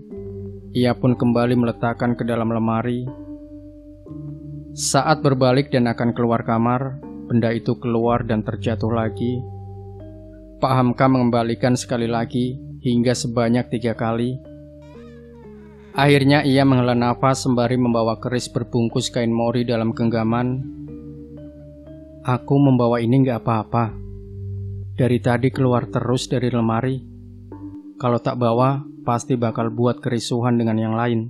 Ia pun kembali meletakkan ke dalam lemari. Saat berbalik dan akan keluar kamar, benda itu keluar dan terjatuh lagi. Pak Hamka mengembalikan sekali lagi, hingga sebanyak 3 kali. Akhirnya ia menghela nafas sembari membawa keris berbungkus kain mori dalam genggaman. Aku membawa ini nggak apa-apa. Dari tadi keluar terus dari lemari. Kalau tak bawa, pasti bakal buat kerisuhan dengan yang lain.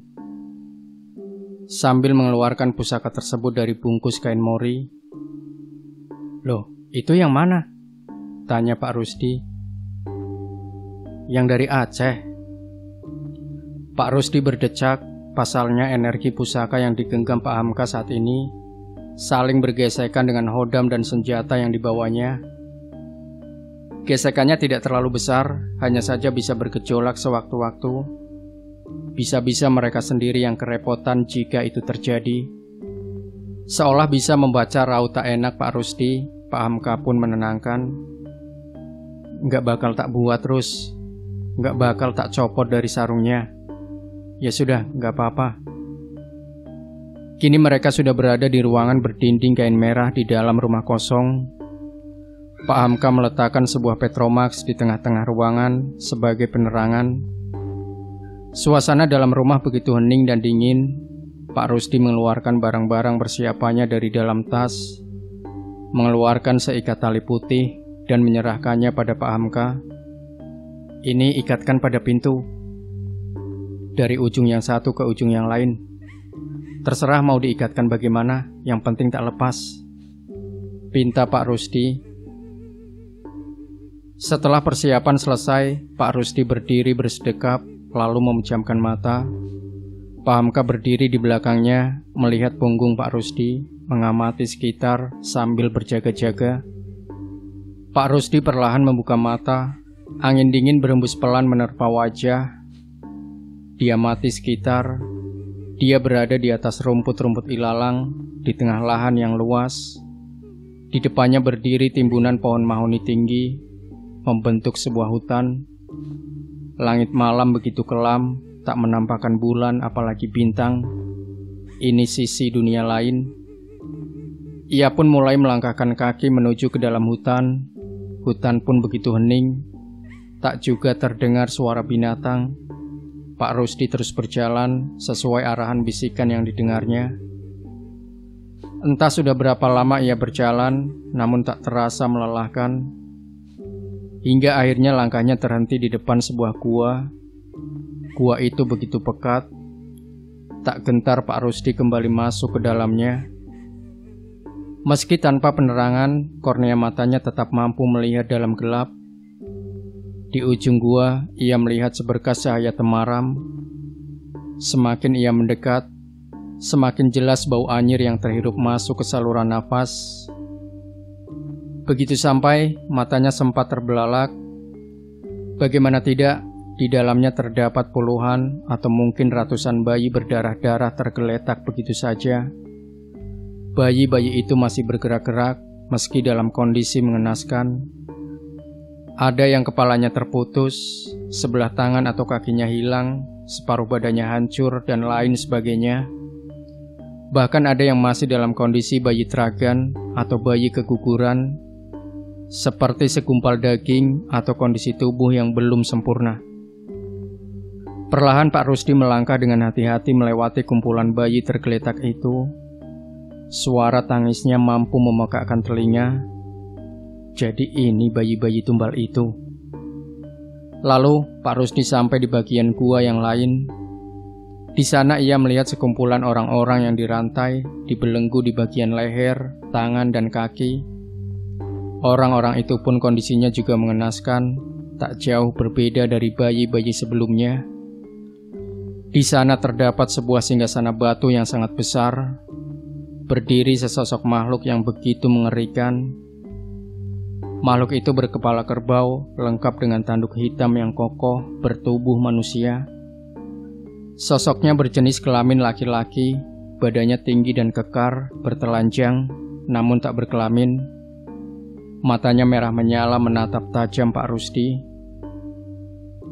Sambil mengeluarkan pusaka tersebut dari bungkus kain mori. Loh, itu yang mana? Tanya Pak Rusdi. Yang dari Aceh. Pak Rusdi berdecak, pasalnya energi pusaka yang digenggam Pak Hamka saat ini saling bergesekan dengan hodam dan senjata yang dibawanya. Gesekannya tidak terlalu besar, hanya saja bisa bergejolak sewaktu-waktu. Bisa-bisa mereka sendiri yang kerepotan jika itu terjadi. Seolah bisa membaca raut tak enak Pak Rusdi, Pak Hamka pun menenangkan. Nggak bakal tak buat terus, nggak bakal tak copot dari sarungnya. Ya sudah, nggak apa-apa. Kini mereka sudah berada di ruangan berdinding kain merah di dalam rumah kosong. Pak Hamka meletakkan sebuah Petromax di tengah-tengah ruangan sebagai penerangan. Suasana dalam rumah begitu hening dan dingin. Pak Rusdi mengeluarkan barang-barang persiapannya dari dalam tas, mengeluarkan seikat tali putih dan menyerahkannya pada Pak Hamka. Ini ikatkan pada pintu. Dari ujung yang satu ke ujung yang lain. Terserah mau diikatkan bagaimana, yang penting tak lepas. Pinta Pak Rusdi. Setelah persiapan selesai, Pak Rusdi berdiri bersedekap, lalu memejamkan mata. Pak Hamka berdiri di belakangnya, melihat punggung Pak Rusdi, mengamati sekitar sambil berjaga-jaga. Pak Rusdi perlahan membuka mata, angin dingin berembus pelan menerpa wajah. Dia mati sekitar. Dia berada di atas rumput-rumput ilalang, di tengah lahan yang luas. Di depannya berdiri timbunan pohon mahoni tinggi, membentuk sebuah hutan. Langit malam begitu kelam, tak menampakkan bulan apalagi bintang. Ini sisi dunia lain. Ia pun mulai melangkahkan kaki menuju ke dalam hutan. Hutan pun begitu hening. Tak juga terdengar suara binatang. Pak Rusdi terus berjalan sesuai arahan bisikan yang didengarnya. Entah sudah berapa lama ia berjalan, namun tak terasa melelahkan. Hingga akhirnya langkahnya terhenti di depan sebuah gua. Gua itu begitu pekat. Tak gentar Pak Rusdi kembali masuk ke dalamnya. Meski tanpa penerangan, kornea matanya tetap mampu melihat dalam gelap. Di ujung gua, ia melihat seberkas cahaya temaram. Semakin ia mendekat, semakin jelas bau anyir yang terhirup masuk ke saluran nafas. Begitu sampai, matanya sempat terbelalak. Bagaimana tidak, di dalamnya terdapat puluhan atau mungkin ratusan bayi berdarah-darah tergeletak begitu saja. Bayi-bayi itu masih bergerak-gerak meski dalam kondisi mengenaskan. Ada yang kepalanya terputus, sebelah tangan atau kakinya hilang, separuh badannya hancur, dan lain sebagainya. Bahkan ada yang masih dalam kondisi bayi tragan atau bayi keguguran, seperti segumpal daging atau kondisi tubuh yang belum sempurna. Perlahan Pak Rusdi melangkah dengan hati-hati melewati kumpulan bayi tergeletak itu. Suara tangisnya mampu memekakkan telinga. Jadi ini bayi-bayi tumbal itu. Lalu Pak Rusdi sampai di bagian gua yang lain. Di sana ia melihat sekumpulan orang-orang yang dirantai, dibelenggu di bagian leher, tangan, dan kaki. Orang-orang itu pun kondisinya juga mengenaskan, tak jauh berbeda dari bayi-bayi sebelumnya. Di sana terdapat sebuah singgasana batu yang sangat besar. Berdiri sesosok makhluk yang begitu mengerikan. Makhluk itu berkepala kerbau, lengkap dengan tanduk hitam yang kokoh, bertubuh manusia. Sosoknya berjenis kelamin laki-laki, badannya tinggi dan kekar, bertelanjang, namun tak berkelamin. Matanya merah menyala menatap tajam Pak Rusdi.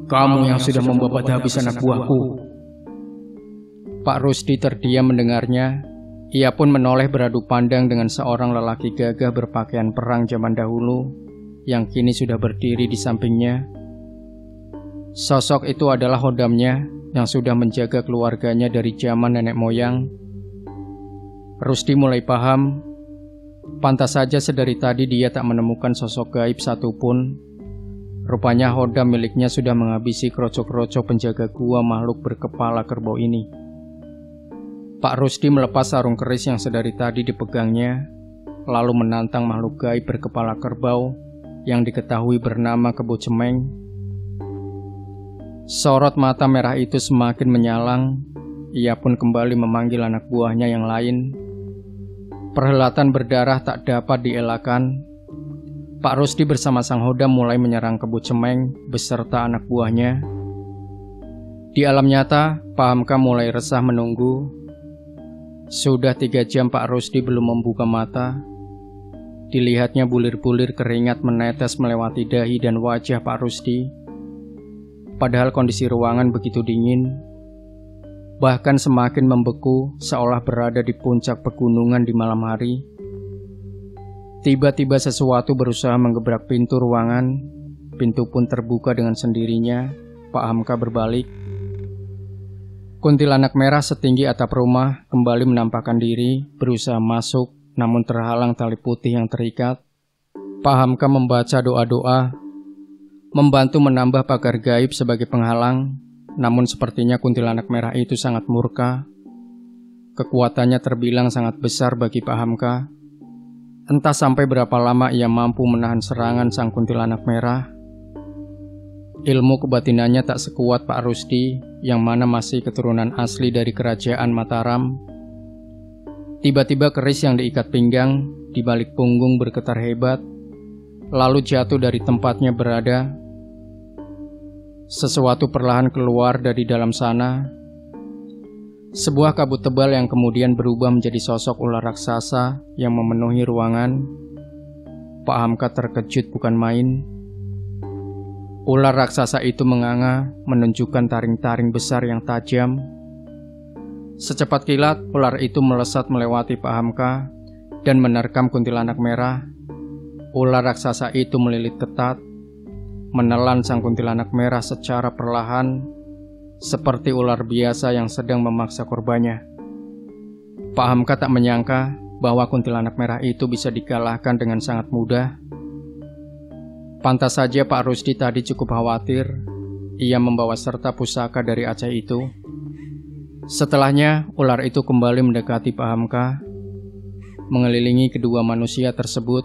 "Kamu yang sudah membabat habis anak buahku." Pak Rusdi terdiam mendengarnya. Ia pun menoleh beradu pandang dengan seorang lelaki gagah berpakaian perang zaman dahulu, yang kini sudah berdiri di sampingnya. Sosok itu adalah hodamnya, yang sudah menjaga keluarganya dari zaman nenek moyang. Rusdi mulai paham. Pantas saja sedari tadi dia tak menemukan sosok gaib satupun. Rupanya hodam miliknya sudah menghabisi kroco-kroco penjaga gua makhluk berkepala kerbau ini. Pak Rusdi melepas sarung keris yang sedari tadi dipegangnya, lalu menantang makhluk gaib berkepala kerbau yang diketahui bernama Kebo Cemeng. Sorot mata merah itu semakin menyalang. Ia pun kembali memanggil anak buahnya yang lain. Perhelatan berdarah tak dapat dielakkan. Pak Rusdi bersama sang hodam mulai menyerang Kebo Cemeng beserta anak buahnya. Di alam nyata, Pak Hamka mulai resah menunggu. Sudah 3 jam Pak Rusdi belum membuka mata. Dilihatnya bulir-bulir keringat menetes melewati dahi dan wajah Pak Rusdi. Padahal kondisi ruangan begitu dingin, bahkan semakin membeku seolah berada di puncak pegunungan di malam hari. Tiba-tiba sesuatu berusaha menggebrak pintu ruangan. Pintu pun terbuka dengan sendirinya. Pak Hamka berbalik. Kuntilanak merah setinggi atap rumah kembali menampakkan diri, berusaha masuk, namun terhalang tali putih yang terikat. Pak Hamka membaca doa-doa, membantu menambah pagar gaib sebagai penghalang, namun sepertinya kuntilanak merah itu sangat murka. Kekuatannya terbilang sangat besar bagi Pak Hamka. Entah sampai berapa lama ia mampu menahan serangan sang kuntilanak merah. Ilmu kebatinannya tak sekuat Pak Rusdi, yang mana masih keturunan asli dari kerajaan Mataram. Tiba-tiba keris yang diikat pinggang di balik punggung bergetar hebat, lalu jatuh dari tempatnya berada. Sesuatu perlahan keluar dari dalam sana. Sebuah kabut tebal yang kemudian berubah menjadi sosok ular raksasa yang memenuhi ruangan. Pak Hamka terkejut bukan main. Ular raksasa itu menganga, menunjukkan taring-taring besar yang tajam. Secepat kilat, ular itu melesat melewati Pak Hamka dan menerkam kuntilanak merah. Ular raksasa itu melilit ketat, menelan sang kuntilanak merah secara perlahan, seperti ular biasa yang sedang memaksa korbannya. Pak Hamka tak menyangka bahwa kuntilanak merah itu bisa dikalahkan dengan sangat mudah. Pantas saja Pak Rusdi tadi cukup khawatir. Ia membawa serta pusaka dari Aceh itu. Setelahnya, ular itu kembali mendekati Pak Hamka, mengelilingi kedua manusia tersebut.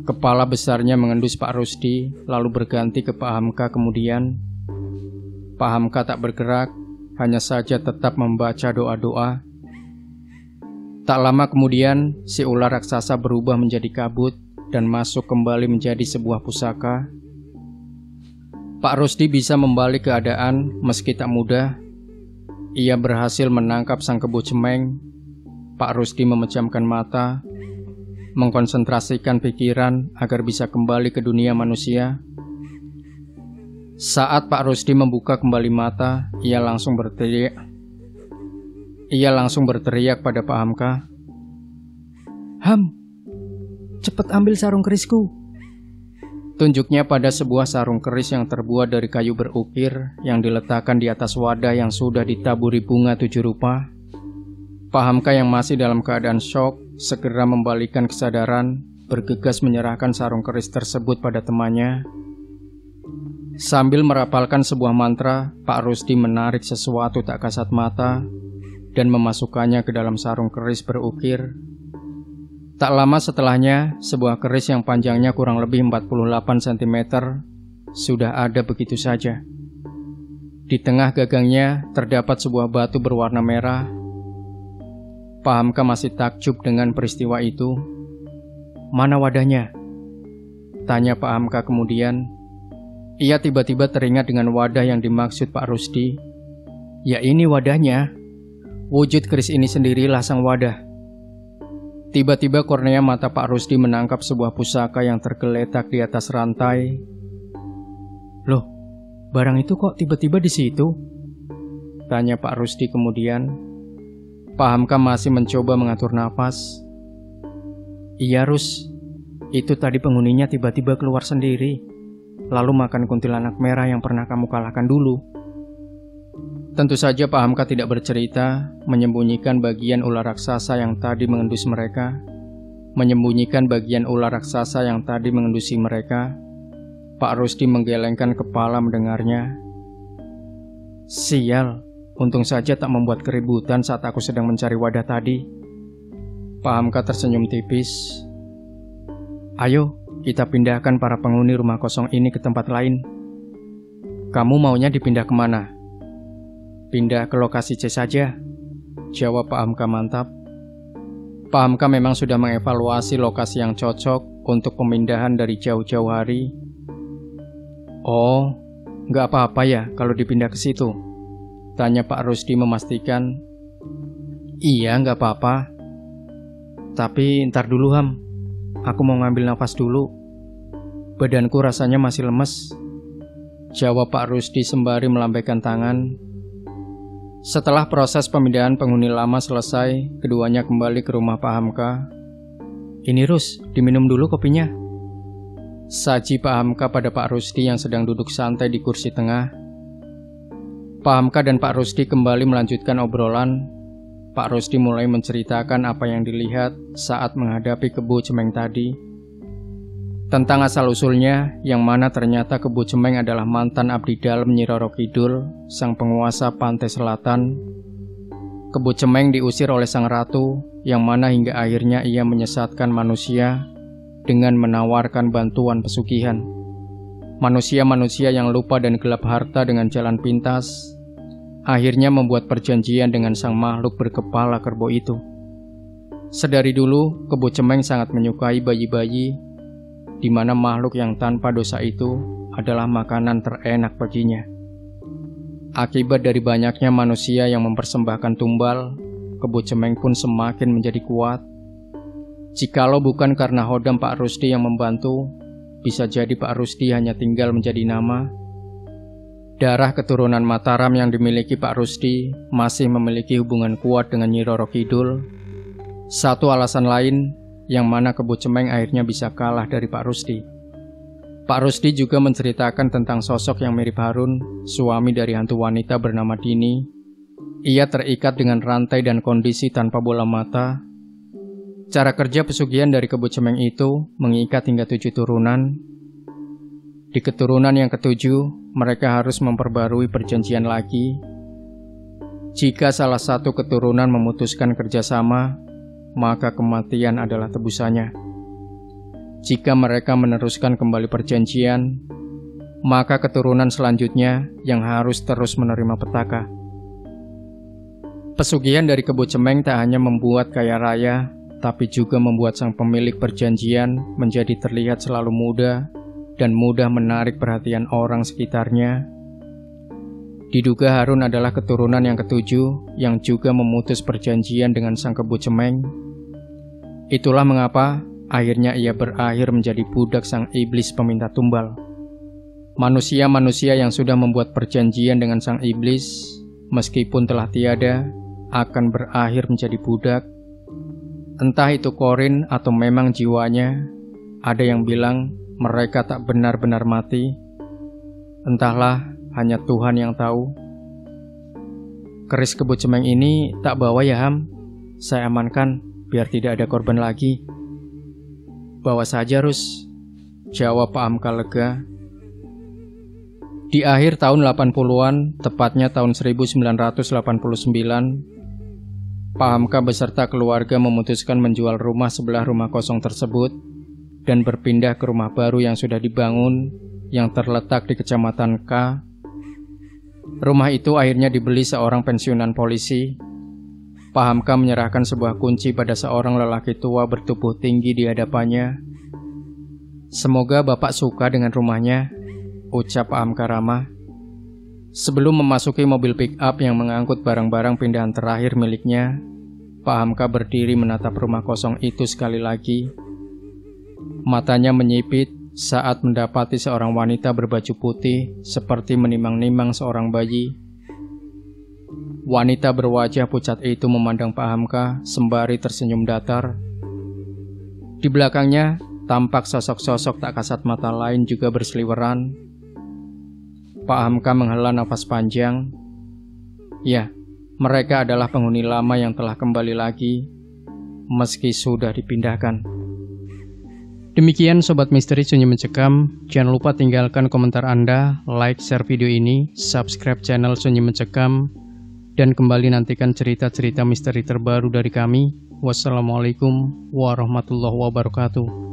Kepala besarnya mengendus Pak Rusdi, lalu berganti ke Pak Hamka kemudian. Pak Hamka tak bergerak, hanya saja tetap membaca doa-doa. Tak lama kemudian, si ular raksasa berubah menjadi kabut dan masuk kembali menjadi sebuah pusaka. Pak Rusdi bisa membalik keadaan meski tak mudah. Ia berhasil menangkap sang kebo cemeng. Pak Rusdi memejamkan mata, mengkonsentrasikan pikiran agar bisa kembali ke dunia manusia. Saat Pak Rusdi membuka kembali mata, ia langsung berteriak pada Pak Hamka. "Ham, cepat ambil sarung kerisku." Tunjuknya pada sebuah sarung keris yang terbuat dari kayu berukir yang diletakkan di atas wadah yang sudah ditaburi bunga 7 rupa. Pak Hamka yang masih dalam keadaan syok segera membalikkan kesadaran, bergegas menyerahkan sarung keris tersebut pada temannya. Sambil merapalkan sebuah mantra, Pak Rusdi menarik sesuatu tak kasat mata dan memasukkannya ke dalam sarung keris berukir. Tak lama setelahnya, sebuah keris yang panjangnya kurang lebih 48 cm sudah ada begitu saja. Di tengah gagangnya terdapat sebuah batu berwarna merah. Pak Hamka masih takjub dengan peristiwa itu. "Mana wadahnya?" tanya Pak Hamka kemudian. Ia tiba-tiba teringat dengan wadah yang dimaksud Pak Rusdi. "Ya ini wadahnya. Wujud keris ini sendirilah sang wadah." Tiba-tiba kornea mata Pak Rusdi menangkap sebuah pusaka yang tergeletak di atas rantai. "Loh, barang itu kok tiba-tiba di situ?" tanya Pak Rusdi kemudian. Pak Hamka masih mencoba mengatur napas. "Iya Rus, itu tadi penghuninya tiba-tiba keluar sendiri, lalu makan kuntilanak merah yang pernah kamu kalahkan dulu." Tentu saja Pak Hamka tidak bercerita, menyembunyikan bagian ular raksasa yang tadi mengendusi mereka. Pak Rusdi menggelengkan kepala mendengarnya. "Sial, untung saja tak membuat keributan saat aku sedang mencari wadah tadi." Pak Hamka tersenyum tipis. "Ayo, kita pindahkan para penghuni rumah kosong ini ke tempat lain." "Kamu maunya dipindah kemana?" "Pindah ke lokasi C saja," jawab Pak Hamka mantap. Pak Hamka memang sudah mengevaluasi lokasi yang cocok untuk pemindahan dari jauh-jauh hari. "Oh, nggak apa-apa ya kalau dipindah ke situ?" tanya Pak Rusdi memastikan. "Iya, nggak apa-apa. Tapi ntar dulu Ham, aku mau ngambil nafas dulu. Badanku rasanya masih lemes," jawab Pak Rusdi sembari melambaikan tangan. Setelah proses pemindahan penghuni lama selesai, keduanya kembali ke rumah Pak Hamka. "Ini Rus, diminum dulu kopinya," saji Pak Hamka pada Pak Rusdi yang sedang duduk santai di kursi tengah. Pak Hamka dan Pak Rusdi kembali melanjutkan obrolan. Pak Rusdi mulai menceritakan apa yang dilihat saat menghadapi kebo cemeng tadi. Tentang asal-usulnya, yang mana ternyata kebo cemeng adalah mantan abdi dalem Nyi Roro Kidul, sang penguasa pantai selatan. Kebo cemeng diusir oleh sang ratu, yang mana hingga akhirnya ia menyesatkan manusia dengan menawarkan bantuan pesugihan. Manusia-manusia yang lupa dan gelap harta dengan jalan pintas, akhirnya membuat perjanjian dengan sang makhluk berkepala kerbau itu. Sedari dulu, kebo cemeng sangat menyukai bayi-bayi, di mana makhluk yang tanpa dosa itu adalah makanan terenak baginya. Akibat dari banyaknya manusia yang mempersembahkan tumbal, kebo cemeng pun semakin menjadi kuat. Jikalau bukan karena hodam Pak Rusdi yang membantu, bisa jadi Pak Rusdi hanya tinggal menjadi nama. Darah keturunan Mataram yang dimiliki Pak Rusdi masih memiliki hubungan kuat dengan Nyi Roro Kidul. Satu alasan lain yang mana kebo cemeng akhirnya bisa kalah dari Pak Rusdi. Pak Rusdi juga menceritakan tentang sosok yang mirip Harun, suami dari hantu wanita bernama Dini. Ia terikat dengan rantai dan kondisi tanpa bola mata. Cara kerja pesugihan dari Kebo Cemeng itu mengikat hingga 7 turunan. Di keturunan yang ke-7, mereka harus memperbarui perjanjian lagi. Jika salah satu keturunan memutuskan kerjasama, maka kematian adalah tebusannya. Jika mereka meneruskan kembali perjanjian, maka keturunan selanjutnya yang harus terus menerima petaka. Pesugihan dari Kebo Cemeng tak hanya membuat kaya raya, tapi juga membuat sang pemilik perjanjian menjadi terlihat selalu muda dan mudah menarik perhatian orang sekitarnya. Diduga Harun adalah keturunan yang ke-7 yang juga memutus perjanjian dengan sang Kebo Cemeng. Itulah mengapa akhirnya ia berakhir menjadi budak sang iblis peminta tumbal. Manusia-manusia yang sudah membuat perjanjian dengan sang iblis, meskipun telah tiada, akan berakhir menjadi budak. Entah itu korin atau memang jiwanya. Ada yang bilang mereka tak benar-benar mati. Entahlah, hanya Tuhan yang tahu. Keris Kebo Cemeng ini tak bawa ya Ham. Saya amankan biar tidak ada korban lagi. Bawa saja Rus, jawab Pak Hamka lega. Di akhir tahun 80-an, tepatnya tahun 1989, Pak Hamka beserta keluarga memutuskan menjual rumah sebelah rumah kosong tersebut dan berpindah ke rumah baru yang sudah dibangun yang terletak di Kecamatan K. Rumah itu akhirnya dibeli seorang pensiunan polisi. Pak Hamka menyerahkan sebuah kunci pada seorang lelaki tua bertubuh tinggi di hadapannya. Semoga Bapak suka dengan rumahnya, ucap Pak Hamka ramah. Sebelum memasuki mobil pick-up yang mengangkut barang-barang pindahan terakhir miliknya, Pak Hamka berdiri menatap rumah kosong itu sekali lagi. Matanya menyipit saat mendapati seorang wanita berbaju putih seperti menimang-nimang seorang bayi. Wanita berwajah pucat itu memandang Pak Hamka sembari tersenyum datar. Di belakangnya, tampak sosok-sosok tak kasat mata lain juga berseliweran. Pak Hamka menghela nafas panjang. Ya, mereka adalah penghuni lama yang telah kembali lagi, meski sudah dipindahkan. Demikian Sobat Misteri Sunyi Mencekam. Jangan lupa tinggalkan komentar Anda, like, share video ini, subscribe channel Sunyi Mencekam, dan kembali nantikan cerita-cerita misteri terbaru dari kami. Wassalamualaikum warahmatullahi wabarakatuh.